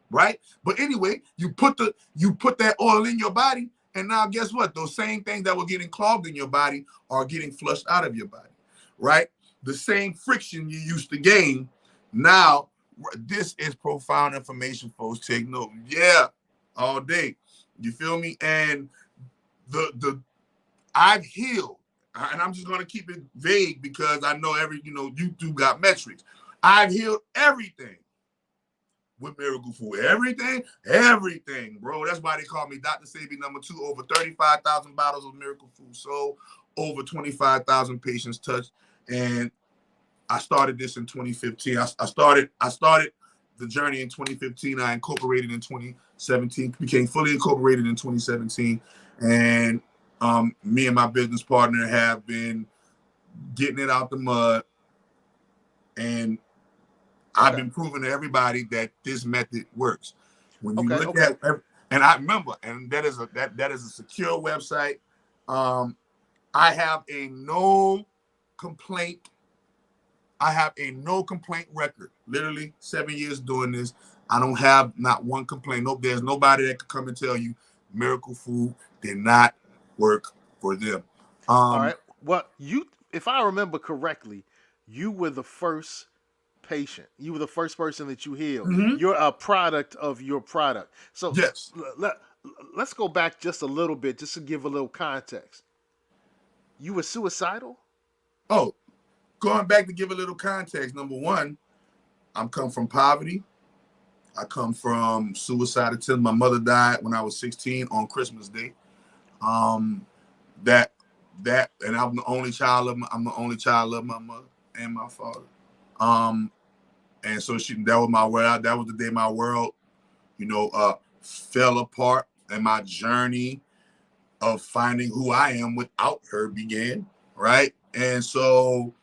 right? But anyway, you put that oil in your body, and now guess what? Those same things that were getting clogged in your body are getting flushed out of your body, right? The same friction you used to gain. Now, this is profound information, folks. Take note. Yeah, all day. You feel me? And I've healed, and I'm just gonna keep it vague because I know YouTube got metrics. I've healed everything with Miracle Food. Everything, bro. That's why they call me Dr. Sebi #2. Over 35,000 bottles of Miracle Food sold, over 25,000 patients touched, and I started this in 2015. I started the journey in 2015. I incorporated in 2017, became fully incorporated in 2017, and me and my business partner have been getting it out the mud, and I've been proving to everybody that this method works. When you look at, and I remember, and that is a secure website. I have a no complaint record. Literally 7 years doing this. I don't have not one complaint. Nope, there's nobody that could come and tell you Miracle Food did not work for them. All right. Well, if I remember correctly, you were the first patient. You were the first person that you healed. Mm-hmm. You're a product of your product. So yes, let's go back just a little bit, just to give a little context. You were suicidal? Oh, going back to give a little context. Number one, I'm come from poverty. I come from suicide attempts. My mother died when I was 16 on Christmas Day. And I'm the only child of my mother and my father. And so that was my world. That was the day my world, fell apart, and my journey of finding who I am without her began. Right. And so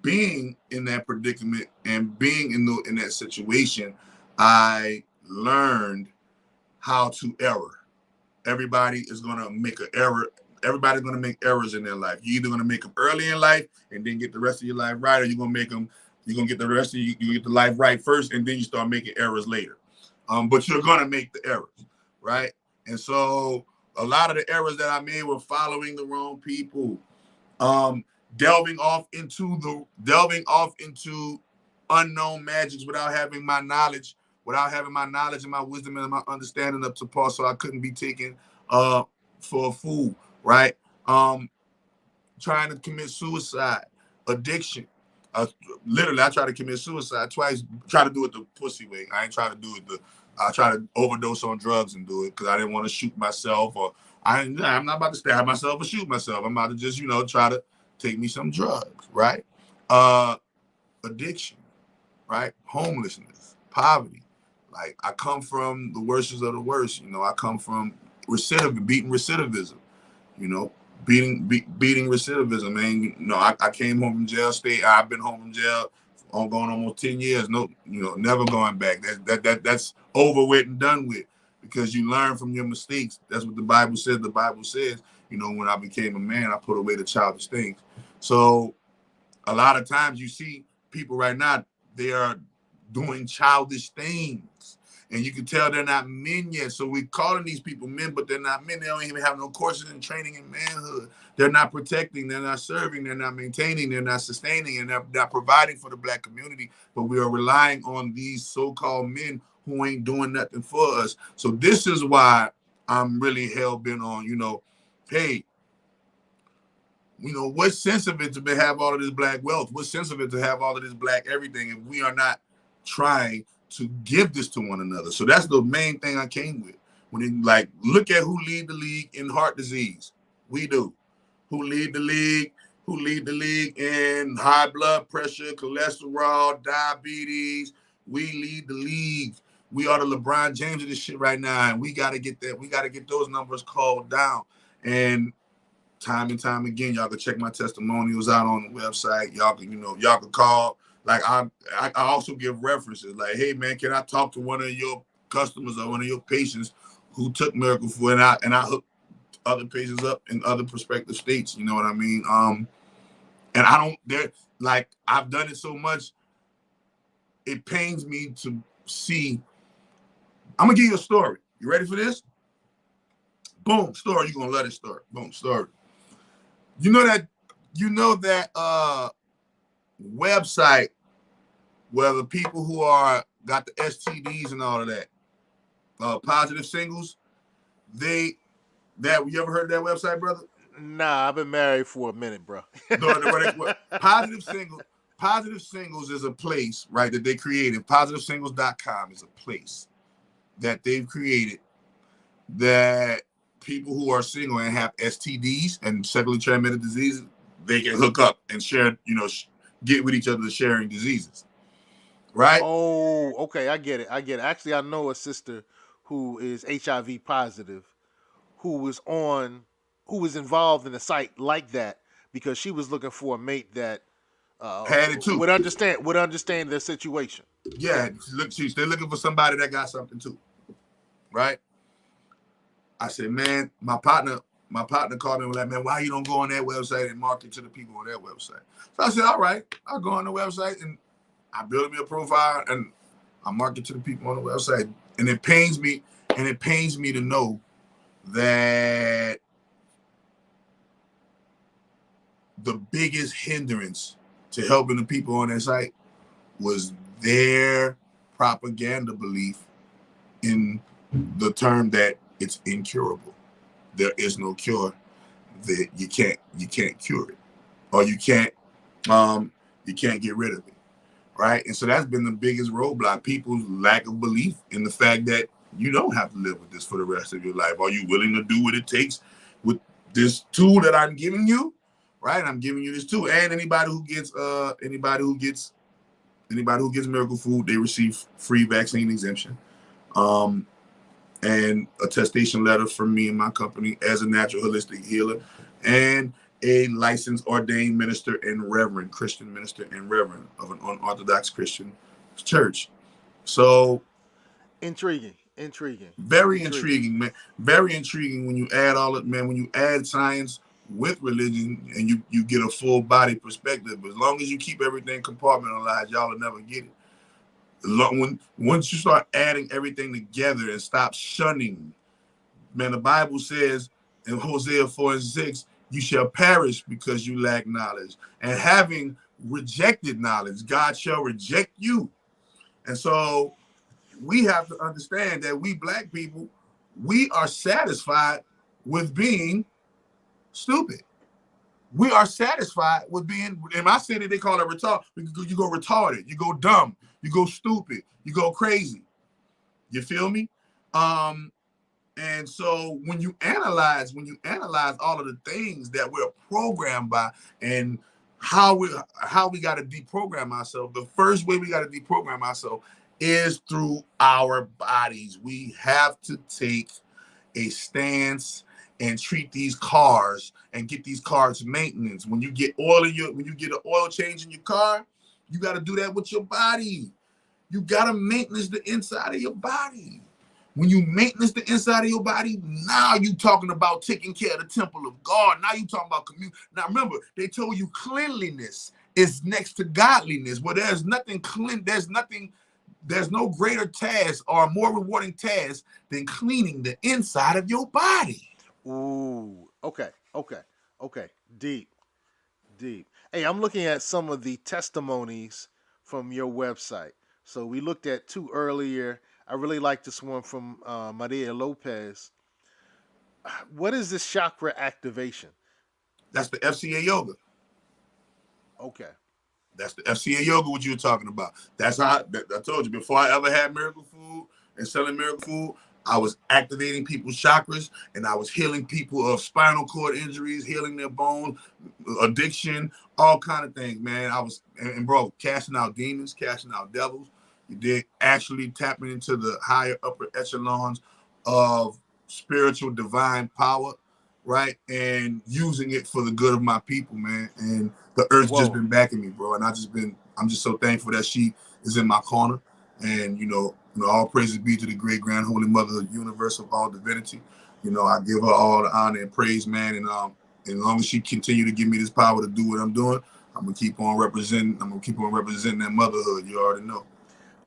being in that predicament and being in that situation, I learned how to error. Everybody is going to make an error. Everybody's going to make errors in their life. You're either going to make them early in life and then get the rest of your life right, or you're going to make them, you're going to get the rest of you get the life right first, and then you start making errors later. But you're going to make the errors, right? And so a lot of the errors that I made were following the wrong people, delving off into unknown magics without having my knowledge and my wisdom and my understanding up to par, so I couldn't be taken for a fool, right? Trying to commit suicide, addiction. Literally, I tried to commit suicide twice. Try to do it the pussy way. I ain't trying to do it I try to overdose on drugs and do it because I didn't want to shoot myself, or I'm not about to stab myself or shoot myself. I'm about to just, try to take me some drugs, right? Addiction, right? Homelessness, poverty. Like, I come from the worst of the worst. I come from beating recidivism, beating recidivism. And, I came home from jail, I've been home from jail going almost 10 years. No, never going back. That's over with and done with, because you learn from your mistakes. That's what the Bible says. The Bible says, when I became a man, I put away the childish things. So a lot of times you see people right now, They are doing childish things. And you can tell they're not men yet. So we're calling these people men, but they're not men. They don't even have no courses in training in manhood. They're not protecting, they're not serving, they're not maintaining, they're not sustaining, and they're not providing for the Black community. But we are relying on these so-called men who ain't doing nothing for us. So this is why I'm really hell-bent on, you know, hey, you know, what sense of it to have all of this Black wealth? What sense of it to have all of this Black everything if we are not trying to give this to one another? So that's the main thing I came with. When it, like, look at who lead the league in heart disease. We do. Who lead the league? Who lead the league in high blood pressure, cholesterol, diabetes? We lead the league. We are the LeBron James of this shit right now, and we got to get that. We got to get those numbers called down. And time and time again, y'all can check my testimonials out on the website. Y'all can, you know, y'all can call. Like I also give references. Like, hey man, can I talk to one of your customers or one of your patients who took Miracle Food, and I hook other patients up in other prospective states. You know what I mean? And I don't. There, like I've done it so much. It pains me to see. I'm gonna give you a story. You ready for this? Boom, story. You're gonna love this story. Boom, story. You know that website where the people who are got the STDs and all of that, positive singles, you ever heard of that website, brother? Nah, I've been married for a minute, bro. Positive Singles is a place, right, that they created. PositiveSingles.com is a place that they've created that people who are single and have STDs and sexually transmitted diseases, they can hook up and share, you know, get with each other sharing diseases. Right? Oh, okay, I get it. Actually, I know a sister who is HIV positive, who was involved in a site like that because she was looking for a mate that had it too. Would understand their situation. Yeah, they're looking for somebody that got something too. Right? I said, man, my partner called me and was like, man, why you don't go on that website and market to the people on that website? So I said, all right, I'll go on the website and I built me a profile and I market to the people on the website. And it pains me to know that the biggest hindrance to helping the people on that site was their propaganda belief in the term that it's incurable. There is no cure. That you can't cure it, or you can't get rid of it. Right? And so that's been the biggest roadblock, people's lack of belief in the fact that you don't have to live with this for the rest of your life. Are you willing to do what it takes with this tool that I'm giving you? Right? I'm giving you this tool. And anybody who gets Miracle Food, they receive free vaccine exemption. And attestation letter from me and my company as a natural holistic healer, and a licensed ordained minister and reverend, Christian minister and reverend of an unorthodox Christian church. So intriguing. Very intriguing, man. Very intriguing when you add all it, man, when you add science with religion and you get a full body perspective. As long as you keep everything compartmentalized, y'all will never get it. Once you start adding everything together and stop shunning, man, the Bible says in Hosea 4:6, you shall perish because you lack knowledge. And having rejected knowledge, God shall reject you. And so we have to understand that we Black people, we are satisfied with being stupid. We are satisfied with being, in my city, they call it retarded. You go retarded, you go dumb, you go stupid, you go crazy. You feel me? And so when you analyze all of the things that we're programmed by and how we got to deprogram ourselves, the first way we got to deprogram ourselves is through our bodies. We have to take a stance and treat these cars and get these cars maintenance. When you get when you get an oil change in your car, you got to do that with your body. You got to maintenance the inside of your body. When you maintenance the inside of your body, now you talking about taking care of the temple of God. Now you talking about community. Now remember, they told you cleanliness is next to godliness, where there's no greater task or more rewarding task than cleaning the inside of your body. Ooh, okay. Deep. Hey, I'm looking at some of the testimonies from your website. So we looked at 2 earlier. I really like this one from Maria Lopez. What is this chakra activation? That's the FCA Yoga. Okay. That's the FCA Yoga, what you were talking about. That's how I told you, before I ever had miracle food and selling miracle food, I was activating people's chakras, and I was healing people of spinal cord injuries, healing their bones, addiction, all kind of things, man. I was, and bro, casting out demons, casting out devils. You did, actually tapping into the higher upper echelons of spiritual divine power, right? And using it for the good of my people, man. And the earth's just been backing me, bro. And I'm just so thankful that she is in my corner. And, all praises be to the great grand holy mother of the universe of all divinity. I give her all the honor and praise, man. And as long as she continue to give me this power to do what I'm doing, I'm gonna keep on representing that motherhood. You already know.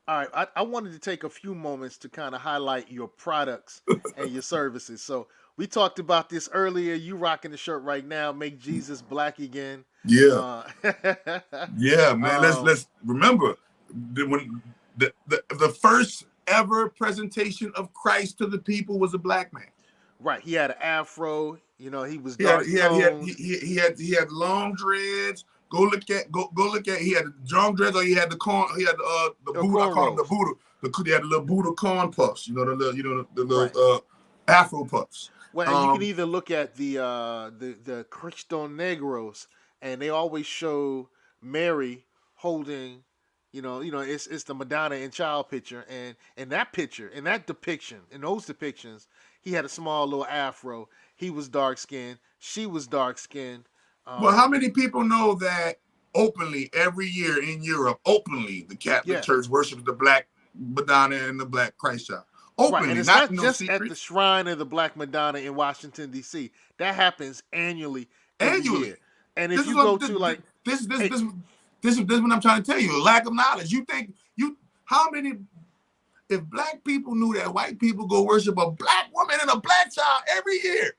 All right, I wanted to take a few moments to kind of highlight your products and your services. So we talked about this earlier. You rocking the shirt right now, Make Jesus Black Again. Yeah. Yeah, man. Let's remember when the first ever presentation of Christ to the people was a black man. Right. He had an afro. He was He dark had long dreads. Go look at. He had the long dreads, or he had the corn. He had the Buddha. I call him the Buddha. He had the little Buddha corn puffs. The little afro puffs. Well, and you can either look at the Cristo Negros, and they always show Mary holding. It's the Madonna and child picture, and in that picture, in that depiction, in those depictions, he had a small little afro. He was dark skinned. She was dark skinned. Well, how many people know that openly every year in Europe, openly the Catholic Church worships the black Madonna and the black Christ child? Openly, right. And it's not just secret. At the shrine of the Black Madonna in Washington D.C. That happens annually. Year. And if you go to like this is what I'm trying to tell you. Lack of knowledge. If black people knew that white people go worship a black woman and a black child every year,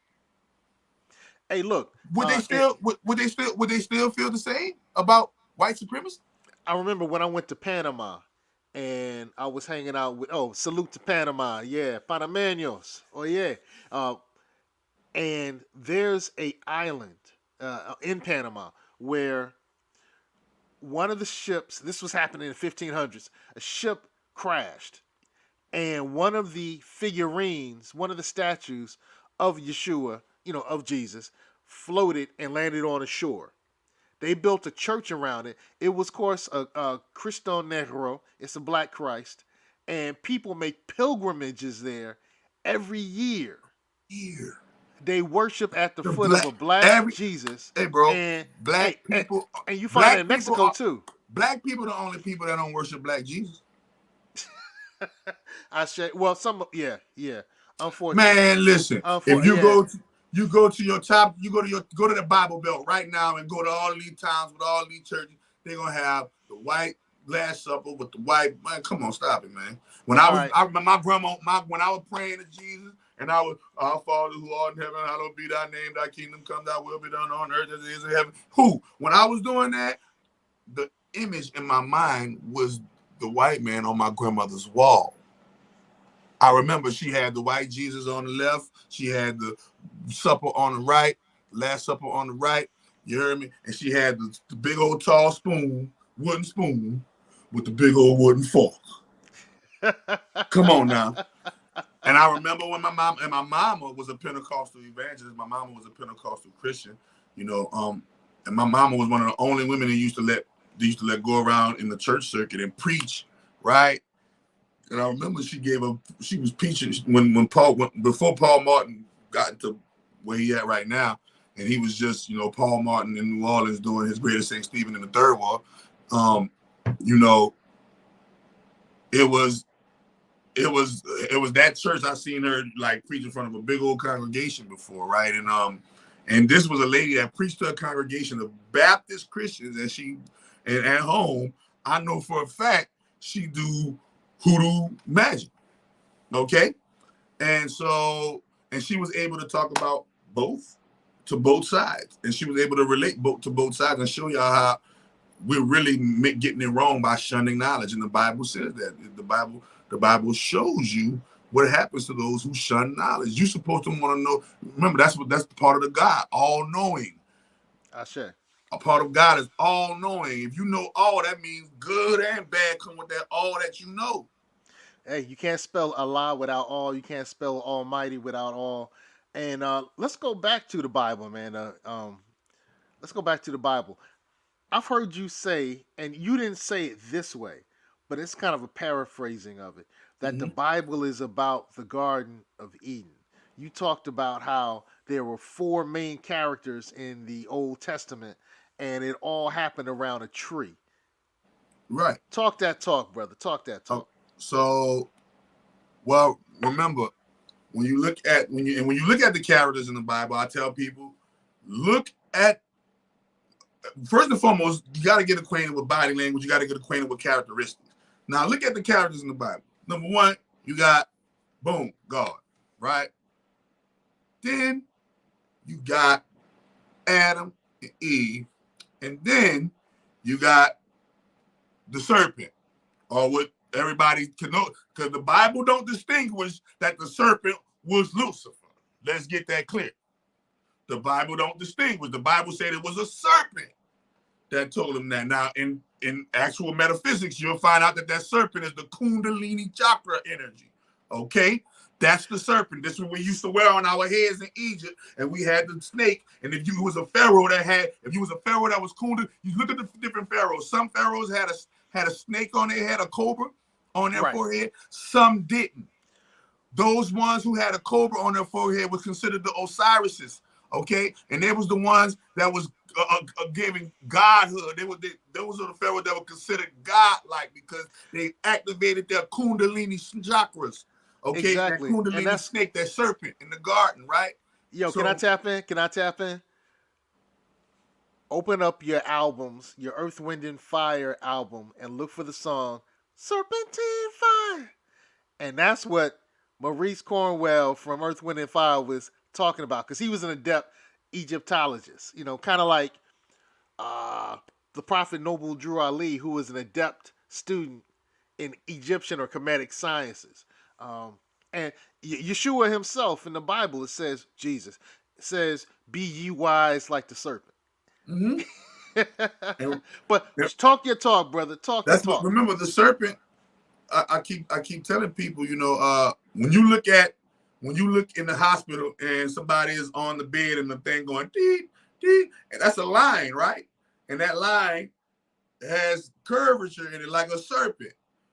hey, look, would they still feel the same about white supremacy? I remember when I went to Panama and I was hanging out with salute to Panama, Panameños, and there's a island in Panama where one of the ships, this was happening in the 1500s, a ship crashed, and one of the figurines, one of the statues of Yeshua, of Jesus, floated and landed on a shore. They built a church around it. It was, of course, a Cristo Negro. It's a black Christ. And people make pilgrimages there every year. They worship at the foot of a black Jesus. Hey, bro. And, black people. And you find that in Mexico, too. Black people are the only people that don't worship black Jesus. Unfortunately. Man, listen. If you go to the Bible Belt right now and go to all these towns with all these churches, they're gonna have the white Last Supper with the white man. Come on, stop it, man. When I remember my grandma, when I was praying to Jesus, and I was, our Father who art in heaven, hallowed be thy name, thy kingdom come, thy will be done on earth as it is in heaven. When I was doing that, the image in my mind was the white man on my grandmother's wall. I remember she had the white Jesus on the left. She had the supper on the right, Last Supper on the right. You heard me? And she had the big old tall spoon, wooden spoon, with the big old wooden fork. Come on now. And I remember when my mama was a Pentecostal evangelist. My mama was a Pentecostal Christian, and my mama was one of the only women that used to let go around in the church circuit and preach, right? And I remember she was preaching before Paul Martin got to where he at right now, and he was just, Paul Martin in New Orleans doing his Greater St. Stephen in the Third Ward. It was that church I seen her like preach in front of a big old congregation before, right? And this was a lady that preached to a congregation of Baptist Christians, and she And at home, I know for a fact she do hoodoo magic. Okay? And so, and she was able to talk about both sides. And she was able to relate to both sides and show y'all how we're really getting it wrong by shunning knowledge. And the Bible says that. The Bible shows you what happens to those who shun knowledge. You're supposed to want to know. Remember, that's part of the God, all-knowing. Ashe. A part of God is all-knowing. If you know all, that means good and bad come with that all that you know. Hey, you can't spell Allah without all. You can't spell Almighty without all. And let's go back to the Bible, man. Let's go back to the Bible. I've heard you say, and you didn't say it this way, but it's kind of a paraphrasing of it, that the Bible is about the Garden of Eden. You talked about how there were 4 main characters in the Old Testament, and it all happened around a tree. Right. Talk that talk, brother. Talk that talk. So, well, remember, when you look at the characters in the Bible, I tell people, first and foremost, you got to get acquainted with body language. You got to get acquainted with characteristics. Now, look at the characters in the Bible. Number 1, you got, boom, God, right? Then you got Adam and Eve, and then you got the serpent, or what everybody can know, because the Bible don't distinguish that the serpent was Lucifer. Let's get that clear. The Bible don't distinguish. The Bible said it was a serpent that told him that. Now, in actual metaphysics, you'll find out that serpent is the Kundalini Chakra energy. Okay? That's the serpent. This is what we used to wear on our heads in Egypt, and we had the snake. And if you was a pharaoh that was Kundalini, you look at the different pharaohs. Some pharaohs had a snake on their head, a cobra on their forehead. Some didn't. Those ones who had a cobra on their forehead was considered the Osirises. Okay, and they was the ones that was giving godhood. Those are the pharaohs that were considered godlike because they activated their Kundalini chakras. Okay, exactly. That Kundalini snake, that serpent in the garden, right? Yo, can I tap in? Open up your albums, your Earth, Wind, and Fire album, and look for the song Serpentine Fire. And that's what Maurice Cornwell from Earth, Wind, and Fire was talking about, because he was an adept Egyptologist, kind of like the Prophet Noble Drew Ali, who was an adept student in Egyptian or Kemetic sciences. And Yeshua himself in the Bible, it says, Jesus, it says, be ye wise like the serpent. But talk your talk, brother. Talk your talk. Remember, the serpent, I keep telling people, when you look in the hospital and somebody is on the bed and the thing going dee dee, and that's a line, right? And that line has curvature in it like a serpent.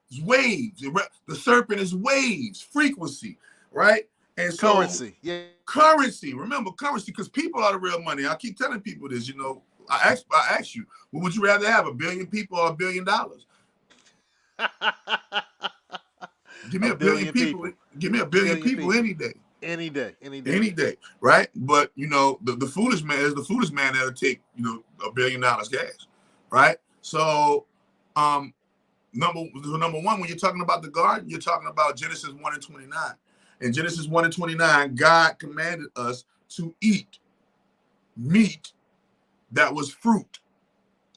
It's waves. The serpent is waves, frequency, right? And so currency, yeah. Currency. Remember currency, because people are the real money. I keep telling people this. I ask you, what would you rather have, 1 billion people or $1 billion? Give me a billion people. Give me a billion people any day. Any day. Right? But the foolish man is the foolish man that'll take $1 billion cash. Right? So number 1, when you're talking about the garden, you're talking about Genesis 1:29. In Genesis 1:29, God commanded us to eat meat that was fruit.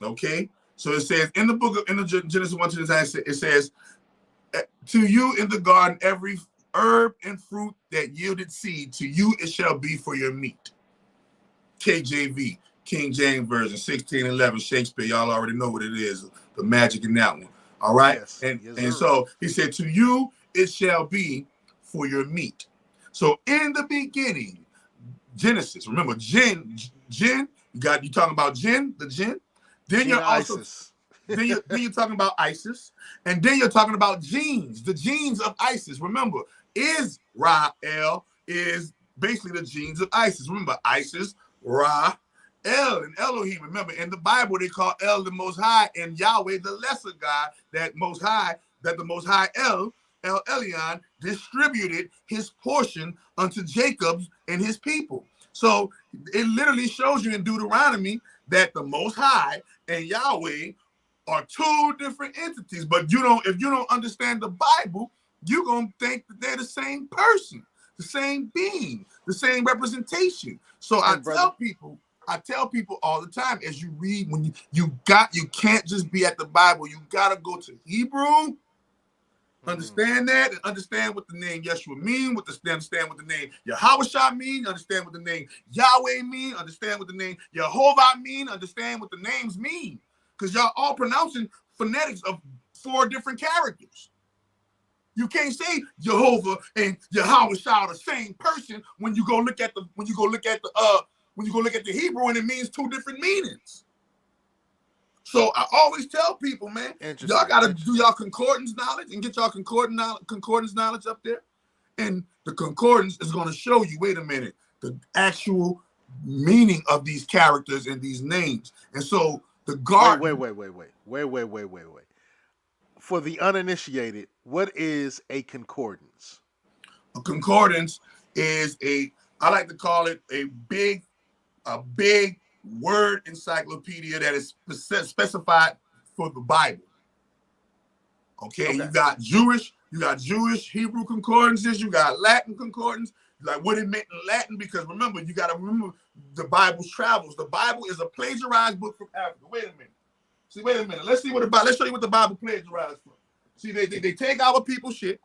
Okay? So it says in the Genesis 1:29, it says, to you in the garden, every herb and fruit that yielded seed, to you it shall be for your meat. KJV, King James Version, 1611, Shakespeare. Y'all already know what it is, the magic in that one. All right? Yes. And so he said, to you it shall be for your meat. So in the beginning, Genesis, remember, jinn, you talking about jinn, the jinn. Then you're also Isis. then you're talking about Isis, and then you're talking about genes, the genes of Isis. Remember, Israel is basically the genes of Isis. Remember, Isis, Ra, El, and Elohim. Remember, in the Bible they call El the Most High, and Yahweh the lesser God. That the Most High El Elyon distributed his portion unto Jacob and his people. So it literally shows you in Deuteronomy that the Most High and Yahweh are two different entities. But if you don't understand the Bible, you're gonna think that they're the same person, the same being, the same representation. So I tell people all the time, as you read, when you can't just be at the Bible, you gotta go to Hebrew. Understand that and understand what the name Yeshua mean, understand what the name Yahweh mean, understand what the name Yahweh mean, understand what the name Jehovah mean, understand what the names mean. Because y'all all pronouncing phonetics of 4 different characters. You can't say Jehovah and Yahweh are the same person when you go look at the Hebrew and it means 2 different meanings. So I always tell people, man, y'all gotta do y'all concordance knowledge and get y'all concordance knowledge up there. And the concordance is gonna show you, wait a minute, the actual meaning of these characters and these names. And so the garden. Wait. For the uninitiated, what is a concordance? A concordance is I like to call it a big word encyclopedia that is specified for the Bible. Okay, you got Jewish Hebrew concordances, you got Latin concordance, like what it meant in Latin, because remember, you got to remember the Bible's travels. The Bible is a plagiarized book from Africa. Wait a minute. Let's show you what the Bible plagiarized from. See, they take our people's shit.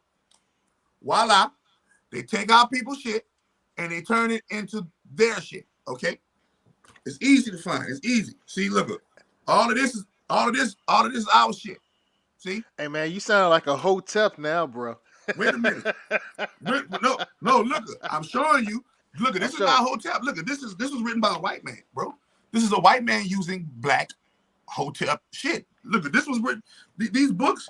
Voila. They take our people's shit and they turn it into their shit. Okay? It's easy to find. It's easy. See, look, all of this is our shit. See? Hey man, you sound like a hotep now, bro. Wait a minute. No, look, I'm showing you. Look, this is not hotep. Look, this was written by a white man, bro. This is a white man using black hotep shit. Look, this was written. These books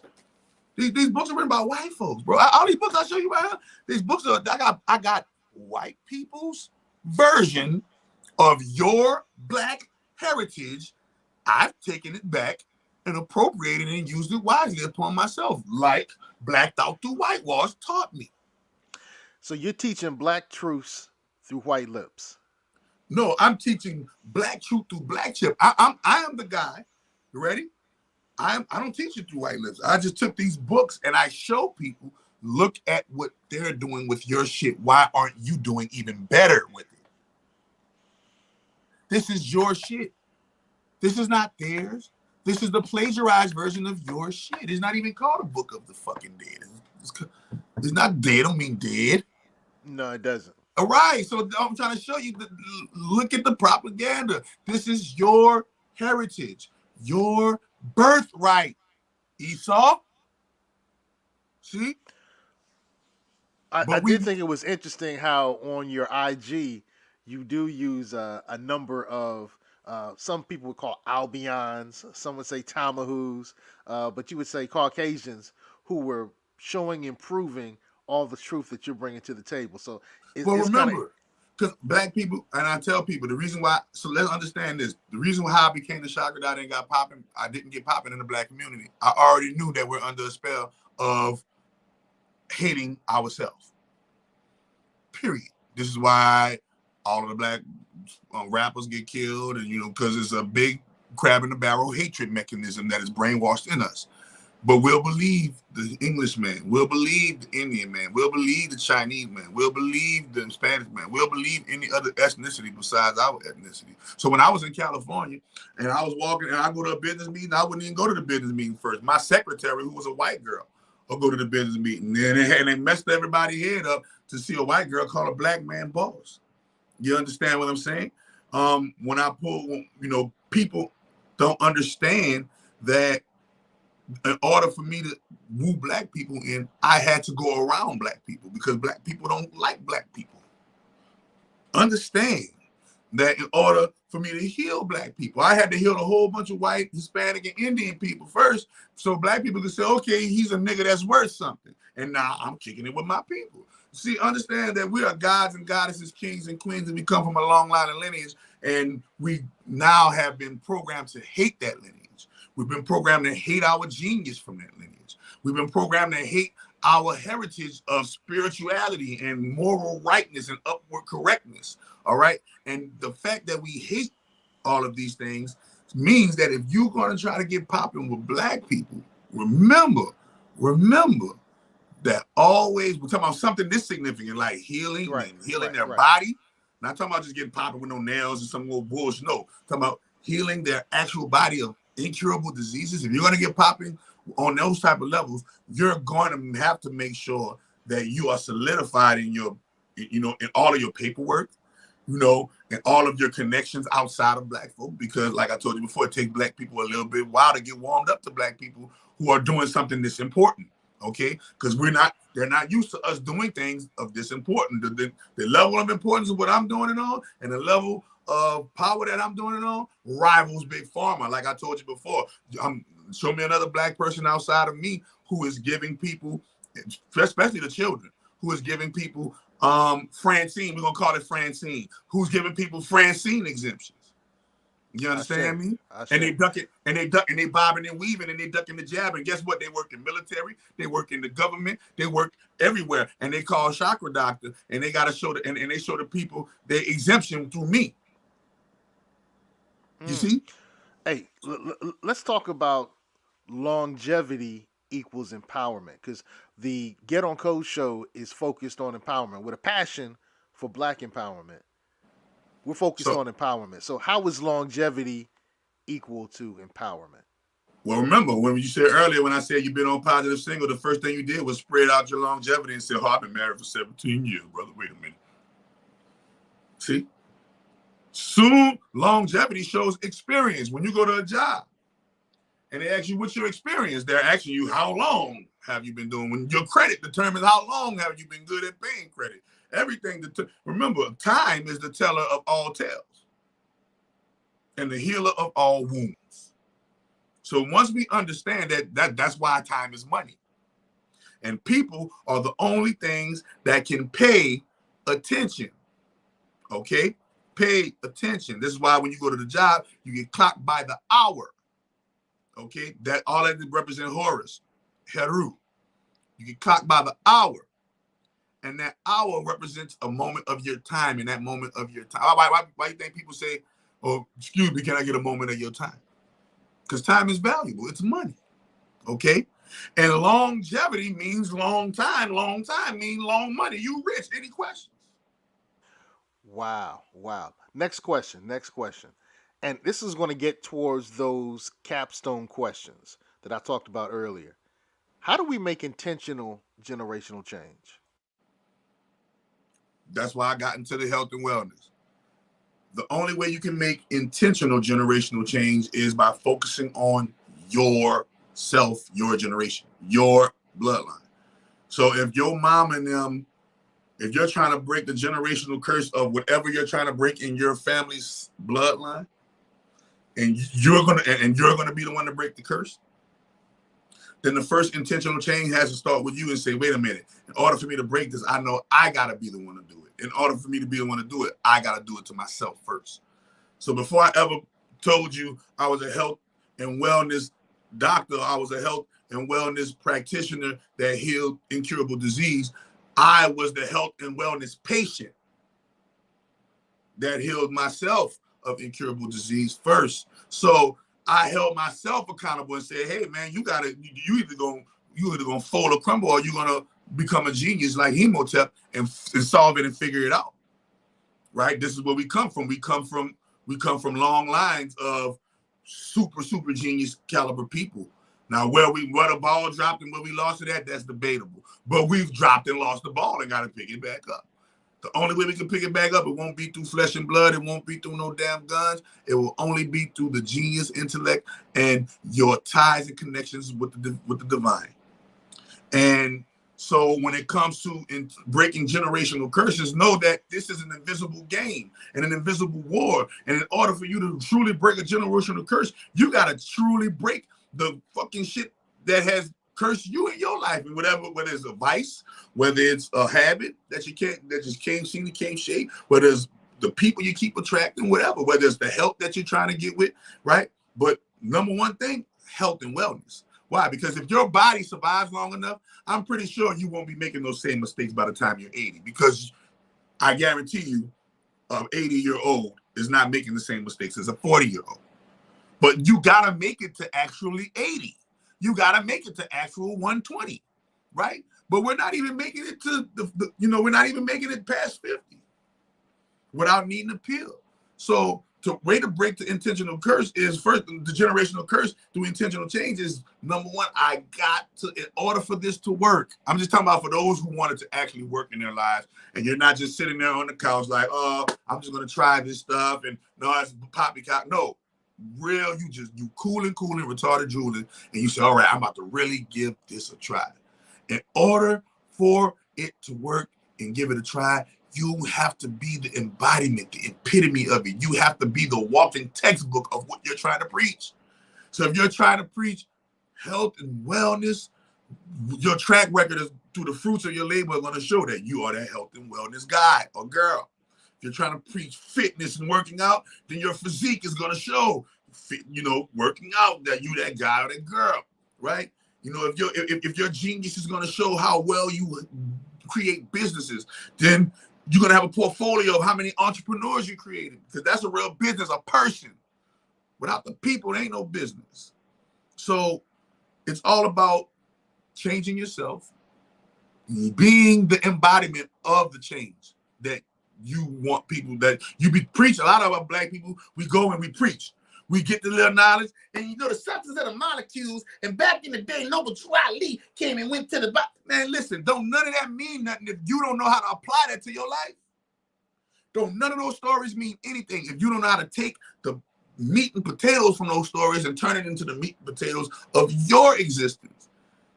are written by white folks, bro. All these books I show you right now, these books are. I got white people's version of your black heritage. I've taken it back and appropriated it and used it wisely upon myself, like Blacked Out Through Whitewash taught me. So you're teaching black truths through white lips? No, I'm teaching black truth through black chip. I am the guy. You ready? I don't teach it through white lips. I just took these books and I show people, look at what they're doing with your shit. Why aren't you doing even better with it? This is your shit. This is not theirs. This is the plagiarized version of your shit. It's not even called a book of the fucking dead. It's not dead. Don't mean dead. No, it doesn't. All right. So I'm trying to show you. Look at the propaganda. This is your heritage, your birthright. Esau. See? I did think it was interesting how on your IG you do use a number of some people would call Albions, some would say Tamahus, but you would say Caucasians who were showing and proving all the truth that you're bringing to the table. So remember, because black people, and I tell people the reason why. So let's understand this: the reason why I became the Chakra that I didn't get popping in the black community. I already knew that we're under a spell of hating ourselves. Period. This is why all of the black rappers get killed, and because it's a big crab in the barrel hatred mechanism that is brainwashed in us. But we'll believe the Englishman, we'll believe the Indian man, we'll believe the Chinese man, we'll believe the Spanish man, we'll believe any other ethnicity besides our ethnicity. So when I was in California and I was walking and I go to a business meeting, I wouldn't even go to the business meeting first. My secretary, who was a white girl, will go to the business meeting. And they messed everybody's head up to see a white girl call a black man boss. You understand what I'm saying? When I pull, people don't understand that in order for me to woo black people in, I had to go around black people because black people don't like black people. Understand that in order for me to heal black people, I had to heal a whole bunch of white, Hispanic, and Indian people first, so black people could say, okay, he's a nigga that's worth something. And now I'm kicking it with my people. See, understand that we are gods and goddesses, kings and queens, and we come from a long line of lineage, and we now have been programmed to hate that lineage. We've been programmed to hate our genius from that lineage. We've been programmed to hate our heritage of spirituality and moral rightness and upward correctness, all right? And the fact that we hate all of these things means that if you're going to try to get popping with black people, remember that always we're talking about something this significant, like healing and healing their body. Not talking about just getting popping with no nails and some old bullshit. No, talking about healing their actual body of incurable diseases. If you're going to get popping on those type of levels, you're going to have to make sure that you are solidified in your, in all of your paperwork, and all of your connections outside of black folk. Because like I told you before, it takes black people a little bit while to get warmed up to black people who are doing something that's important. Okay, because they're not used to us doing things of this important. The level of importance of what I'm doing and all, and the level of power that I'm doing and all, rivals big pharma. Like I told you before, show me another black person outside of me who is giving people, especially the children, who is giving people Francine. We're gonna call it Francine. Who's giving people Francine exemptions? You understand me? And they duck it, and they bobbing and weaving, and they ducking the jab. And guess what? They work in military, they work in the government, they work everywhere. And they call Chakra doctor, and they gotta show and they show the people their exemption through me. You see? Hey, let's talk about longevity equals empowerment, because the Get on Code show is focused on empowerment with a passion for black empowerment. We're focused on empowerment. So how is longevity equal to empowerment? Well, remember when you said earlier, when I said you've been on Positive Single, the first thing you did was spread out your longevity and say, oh, I've been married for 17 years, brother. Wait a minute. See? Soon, longevity shows experience. When you go to a job and they ask you what's your experience, they're asking you how long have you been doing. When your credit determines how long have you been good at paying credit. Everything. Remember, time is the teller of all tales and the healer of all wounds. So once we understand that's why time is money. And people are the only things that can pay attention. Okay? Pay attention. This is why when you go to the job, you get clocked by the hour. Okay? That all that represents Horus, Heru. You get clocked by the hour. And that hour represents a moment of your time. And that moment of your time. Why do you think people say, oh, excuse me, can I get a moment of your time? Because time is valuable. It's money. Okay? And longevity means long time. Long time means long money. You rich. Any questions? Wow. Next question. And this is going to get towards those capstone questions that I talked about earlier. How do we make intentional generational change? That's why I got into the health and wellness. The only way you can make intentional generational change is by focusing on yourself, your generation, your bloodline. So if your mom and them, if you're trying to break the generational curse of whatever you're trying to break in your family's bloodline, and you're gonna be the one to break the curse, then the first intentional change has to start with you and say, wait a minute, in order for me to break this, I know I gotta be the one to do it. In order for me to be the one to do it, I gotta do it to myself first. So before I ever told you I was a health and wellness doctor, I was a health and wellness practitioner that healed incurable disease, I was the health and wellness patient that healed myself of incurable disease first. So I held myself accountable and said, hey man, you either gonna fold or crumble, or you're gonna become a genius like Hemotep and solve it and figure it out. Right? This is where we come from. We come from long lines of super genius caliber people. Now where the ball dropped and where we lost it at, that's debatable. But we've dropped and lost the ball and got to pick it back up. The only way we can pick it back up, it won't be through flesh and blood. It won't be through no damn guns. It will only be through the genius intellect and your ties and connections with the divine. And so when it comes to breaking generational curses, know that this is an invisible game and an invisible war. And in order for you to truly break a generational curse, you got to truly break the fucking shit that has cursed you in your life, and whether it's a vice, whether it's a habit that just can't seem to can't shake, whether it's the people you keep attracting, whatever, whether it's the health that you're trying to get with, right? But number one thing, health and wellness. Why? Because if your body survives long enough, I'm pretty sure you won't be making those same mistakes by the time you're 80, because I guarantee you, an 80-year-old is not making the same mistakes as a 40-year-old. But you gotta make it to actually 80. You gotta make it to actual 120, right? But we're not even making it to we're not even making it past 50 without needing a pill. So the way to break the intentional curse is first the generational curse through intentional change is number one. I got to, in order for this to work, I'm just talking about for those who wanted to actually work in their lives, and you're not just sitting there on the couch like, oh, I'm just gonna try this stuff and no, it's poppycock. No, real, you cooling, retarded drooling, and you say, all right, I'm about to really give this a try. In order for it to work and give it a try, you have to be the embodiment, the epitome of it. You have to be the walking textbook of what you're trying to preach. So if you're trying to preach health and wellness, your track record is through the fruits of your labor are going to show that you are that health and wellness guy or girl. If you're trying to preach fitness and working out, then your physique is going to show, working out that you that guy or that girl, right? If your genius is going to show how well you create businesses, then you're going to have a portfolio of how many entrepreneurs you created, because that's a real business, a person. Without the people, there ain't no business. So it's all about changing yourself, being the embodiment of the change that you want people, that you be preach. A lot of our black people, we go and we preach. We get the little knowledge, and the substance of the molecules. And back in the day, Noble Lee came and went to the man. Listen, don't none of that mean nothing if you don't know how to apply that to your life. Don't none of those stories mean anything if you don't know how to take the meat and potatoes from those stories and turn it into the meat and potatoes of your existence.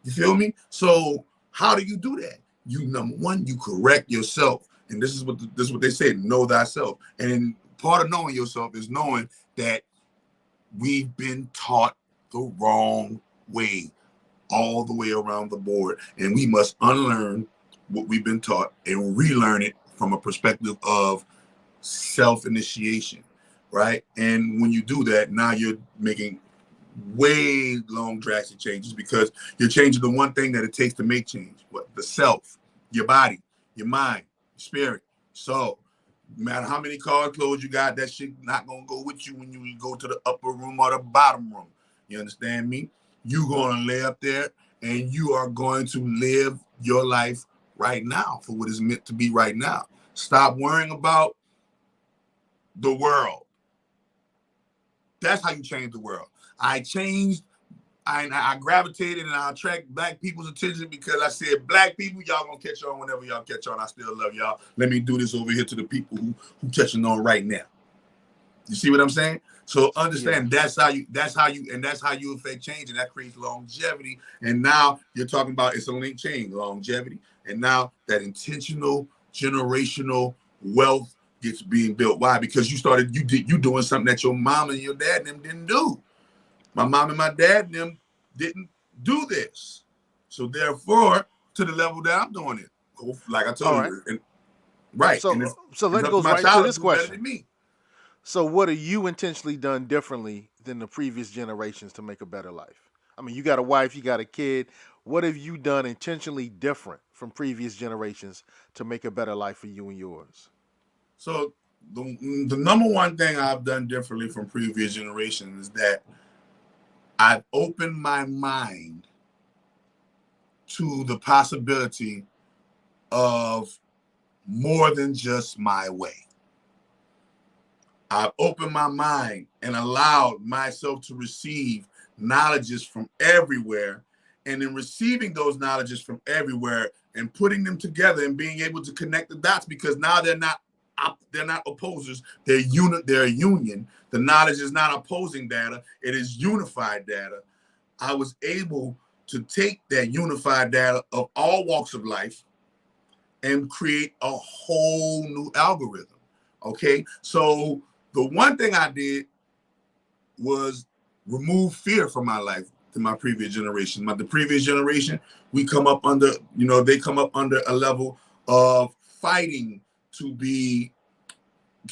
You feel me? So how do you do that? You, number one, you correct yourself, and this is what they say: know thyself. And part of knowing yourself is knowing that we've been taught the wrong way all the way around the board, and we must unlearn what we've been taught and relearn it from a perspective of self-initiation, right? And when you do that, now you're making way long drastic changes, because you're changing the one thing that it takes to make change. What? The self, your body, your mind, your spirit, soul. No matter how many car clothes you got, that shit not gonna go with you when you go to the upper room or the bottom room. You understand me? You're gonna lay up there and you are going to live your life right now for what is meant to be right now. Stop worrying about the world. That's how you change the world. I gravitated and I attract black people's attention because I said, black people, y'all gonna catch on whenever y'all catch on. I still love y'all. Let me do this over here to the people who catching on right now. You see what I'm saying? So understand that's how you affect change, and that creates longevity. And now you're talking about it's a link chain, longevity. And now that intentional generational wealth gets being built. Why? Because you doing something that your mom and your dad and them didn't do. My mom and my dad and them didn't do this. So therefore, to the level that I'm doing it, like I told you. And, right. So that goes right to this question. So what have you intentionally done differently than the previous generations to make a better life? I mean, you got a wife, you got a kid. What have you done intentionally different from previous generations to make a better life for you and yours? So the number one thing I've done differently from previous generations is that I've opened my mind to the possibility of more than just my way. I've opened my mind and allowed myself to receive knowledges from everywhere, and in receiving those knowledges from everywhere and putting them together and being able to connect the dots, because now they're not opposers, they're a union. The knowledge is not opposing data, it is unified data. I was able to take that unified data of all walks of life and create a whole new algorithm. Okay, so the one thing I did was remove fear from my life to my previous generation. The previous generation, we come up under, they come up under a level of fighting to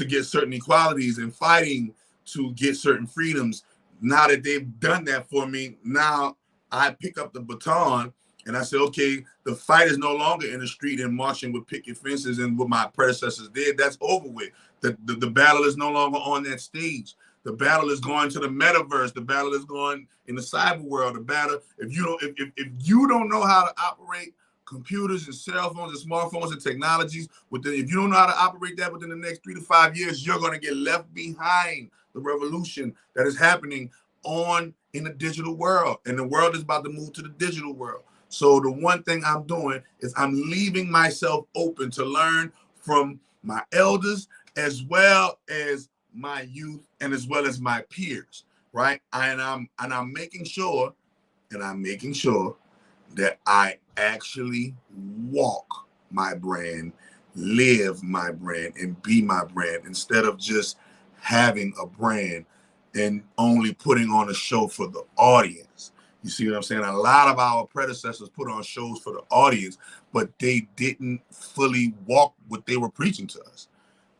get certain equalities and fighting to get certain freedoms. Now that they've done that for me, now I pick up the baton and I say, okay, the fight is no longer in the street and marching with picket fences and what my predecessors did. That's over with. The battle is no longer on that stage. The battle is going to the metaverse. The battle is going in the cyber world. The battle, if you don't know how to operate computers and cell phones and smartphones and technologies, if you don't know how to operate that within the next 3 to 5 years, you're going to get left behind the revolution that is happening in the digital world. And the world is about to move to the digital world. So the one thing I'm doing is I'm leaving myself open to learn from my elders as well as my youth and as well as my peers, right? And I'm making sure that I actually walk my brand, live my brand, and be my brand instead of just having a brand and only putting on a show for the audience. You see what I'm saying? A lot of our predecessors put on shows for the audience, but they didn't fully walk what they were preaching to us.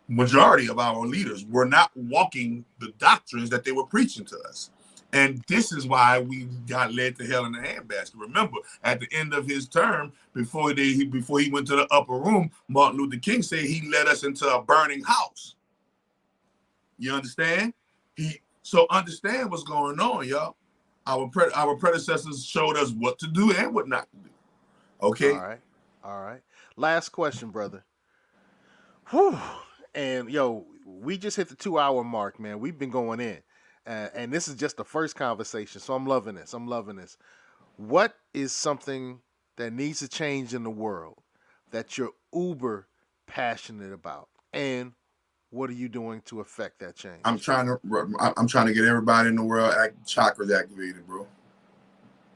Majority of our leaders were not walking the doctrines that they were preaching to us. And this is why we got led to hell in the handbasket. Remember, at the end of his term, before he went to the upper room, Martin Luther King said he led us into a burning house. You understand? So understand what's going on, y'all. Our predecessors showed us what to do and what not to do. Okay? All right. Last question, brother. Whew. And, we just hit the 2-hour mark, man. We've been going in. And this is just the first conversation, so I'm loving this. What is something that needs to change in the world that you're uber passionate about? And what are you doing to affect that change? I'm trying to get everybody in the world chakras activated, bro.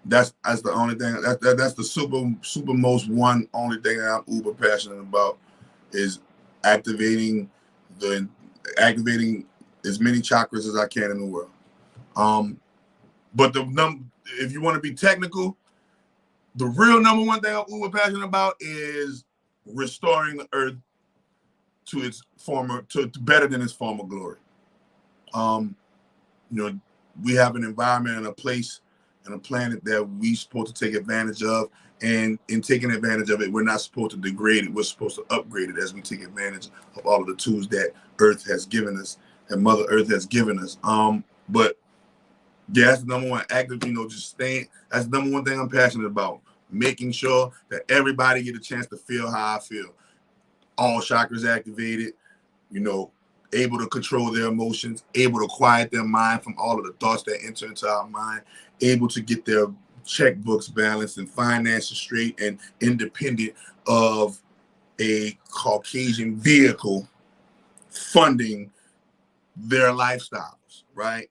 That's the only thing. That's the super most only thing that I'm uber passionate about is activating as many chakras as I can in the world. But if you want to be technical, the real number one thing I'm uber passionate about is restoring the earth to its to better than its former glory. We have an environment and a place and a planet that we're supposed to take advantage of. And in taking advantage of it, we're not supposed to degrade it. We're supposed to upgrade it as we take advantage of all of the tools that Earth has given us, that Mother Earth has given us. But yeah, that's the number one active, that's the number one thing I'm passionate about. Making sure that everybody get a chance to feel how I feel. All chakras activated, able to control their emotions, able to quiet their mind from all of the thoughts that enter into our mind, able to get their checkbooks balanced and finances straight and independent of a Caucasian vehicle funding their lifestyles, right?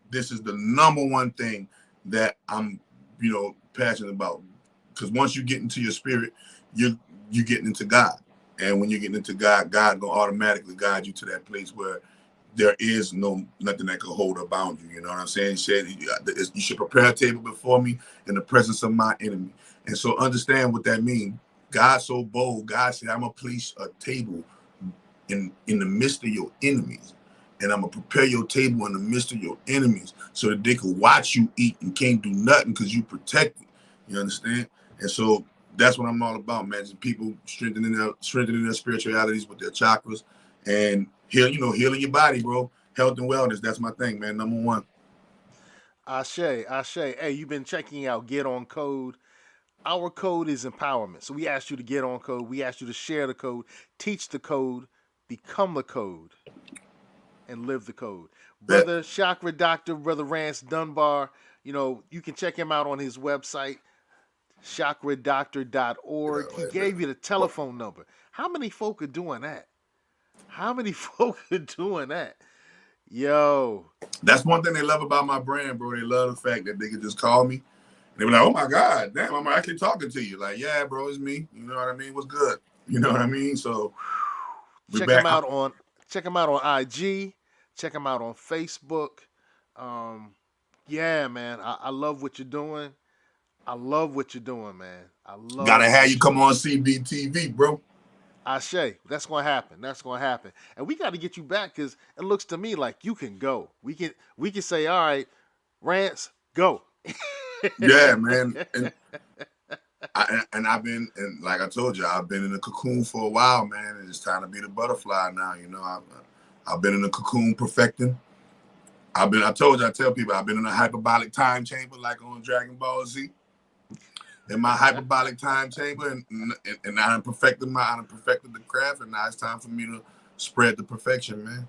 This is the number one thing that I'm, passionate about. Because once you get into your spirit, you're getting into God. And when you're getting into God, God gonna automatically guide you to that place where there is nothing that can hold or bound you. You know what I'm saying? He said, you should prepare a table before me in the presence of my enemy. And so understand what that means. God's so bold. God said, I'm going to place a table in the midst of your enemies. And I'm going to prepare your table in the midst of your enemies so that they can watch you eat and can't do nothing because you protect it. You understand? And so that's what I'm all about, man. Just people strengthening their spiritualities with their chakras and healing your body, bro. Health and wellness. That's my thing, man. Number one. Ashe. Hey, you've been checking out Get On Code. Our code is empowerment. So we asked you to get on code. We asked you to share the code, teach the code, become the code, and live the code. Brother Chakra Doctor, Brother Rance Dunbar, you can check him out on his website, chakradoctor.org. He gave you the telephone number. How many folk are doing that? Yo. That's one thing they love about my brand, bro. They love the fact that they can just call me. They were like, oh my God, damn, I'm actually talking to you. Like, yeah, bro, it's me. You know what I mean? What's good? You know what I mean? So check him out on IG. Check him out on Facebook. Yeah, man. I love what you're doing. Man. Gotta have you come on CBTV, bro. Ashe, that's gonna happen. And we got to get you back because it looks to me like you can go. We can say, all right, Rance, go. Yeah, man. And I've been, like I told you, I've been in the cocoon for a while, man. And it's time to be the butterfly now. I've been in the cocoon perfecting. I tell people I've been in a hyperbolic time chamber like on Dragon Ball Z. In my hyperbolic time chamber, and I done perfected the craft, and now it's time for me to spread the perfection, man.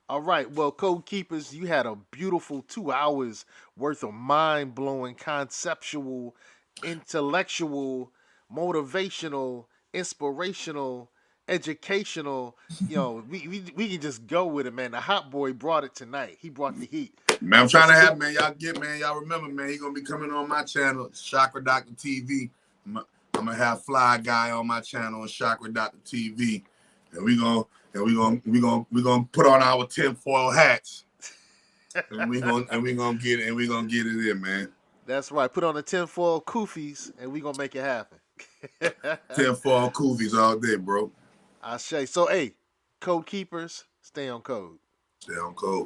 All right. Well, Code Keepers, you had a beautiful 2 hours worth of mind-blowing, conceptual, intellectual, motivational, inspirational, educational. We can just go with it, man. The hot boy brought it tonight. He brought the heat. Man, I'm trying to have, man, y'all remember, man, he gonna be coming on my channel, Chakra Doctor TV. I'm gonna have Fly Guy on my channel on Chakra Doctor TV. And we gonna put on our tinfoil hats. and we gonna get it in, man. That's right. Put on the tinfoil koofies and we gonna make it happen. Tinfoil koofies all day, bro. I say. So hey, Code Keepers, stay on code. Stay on code.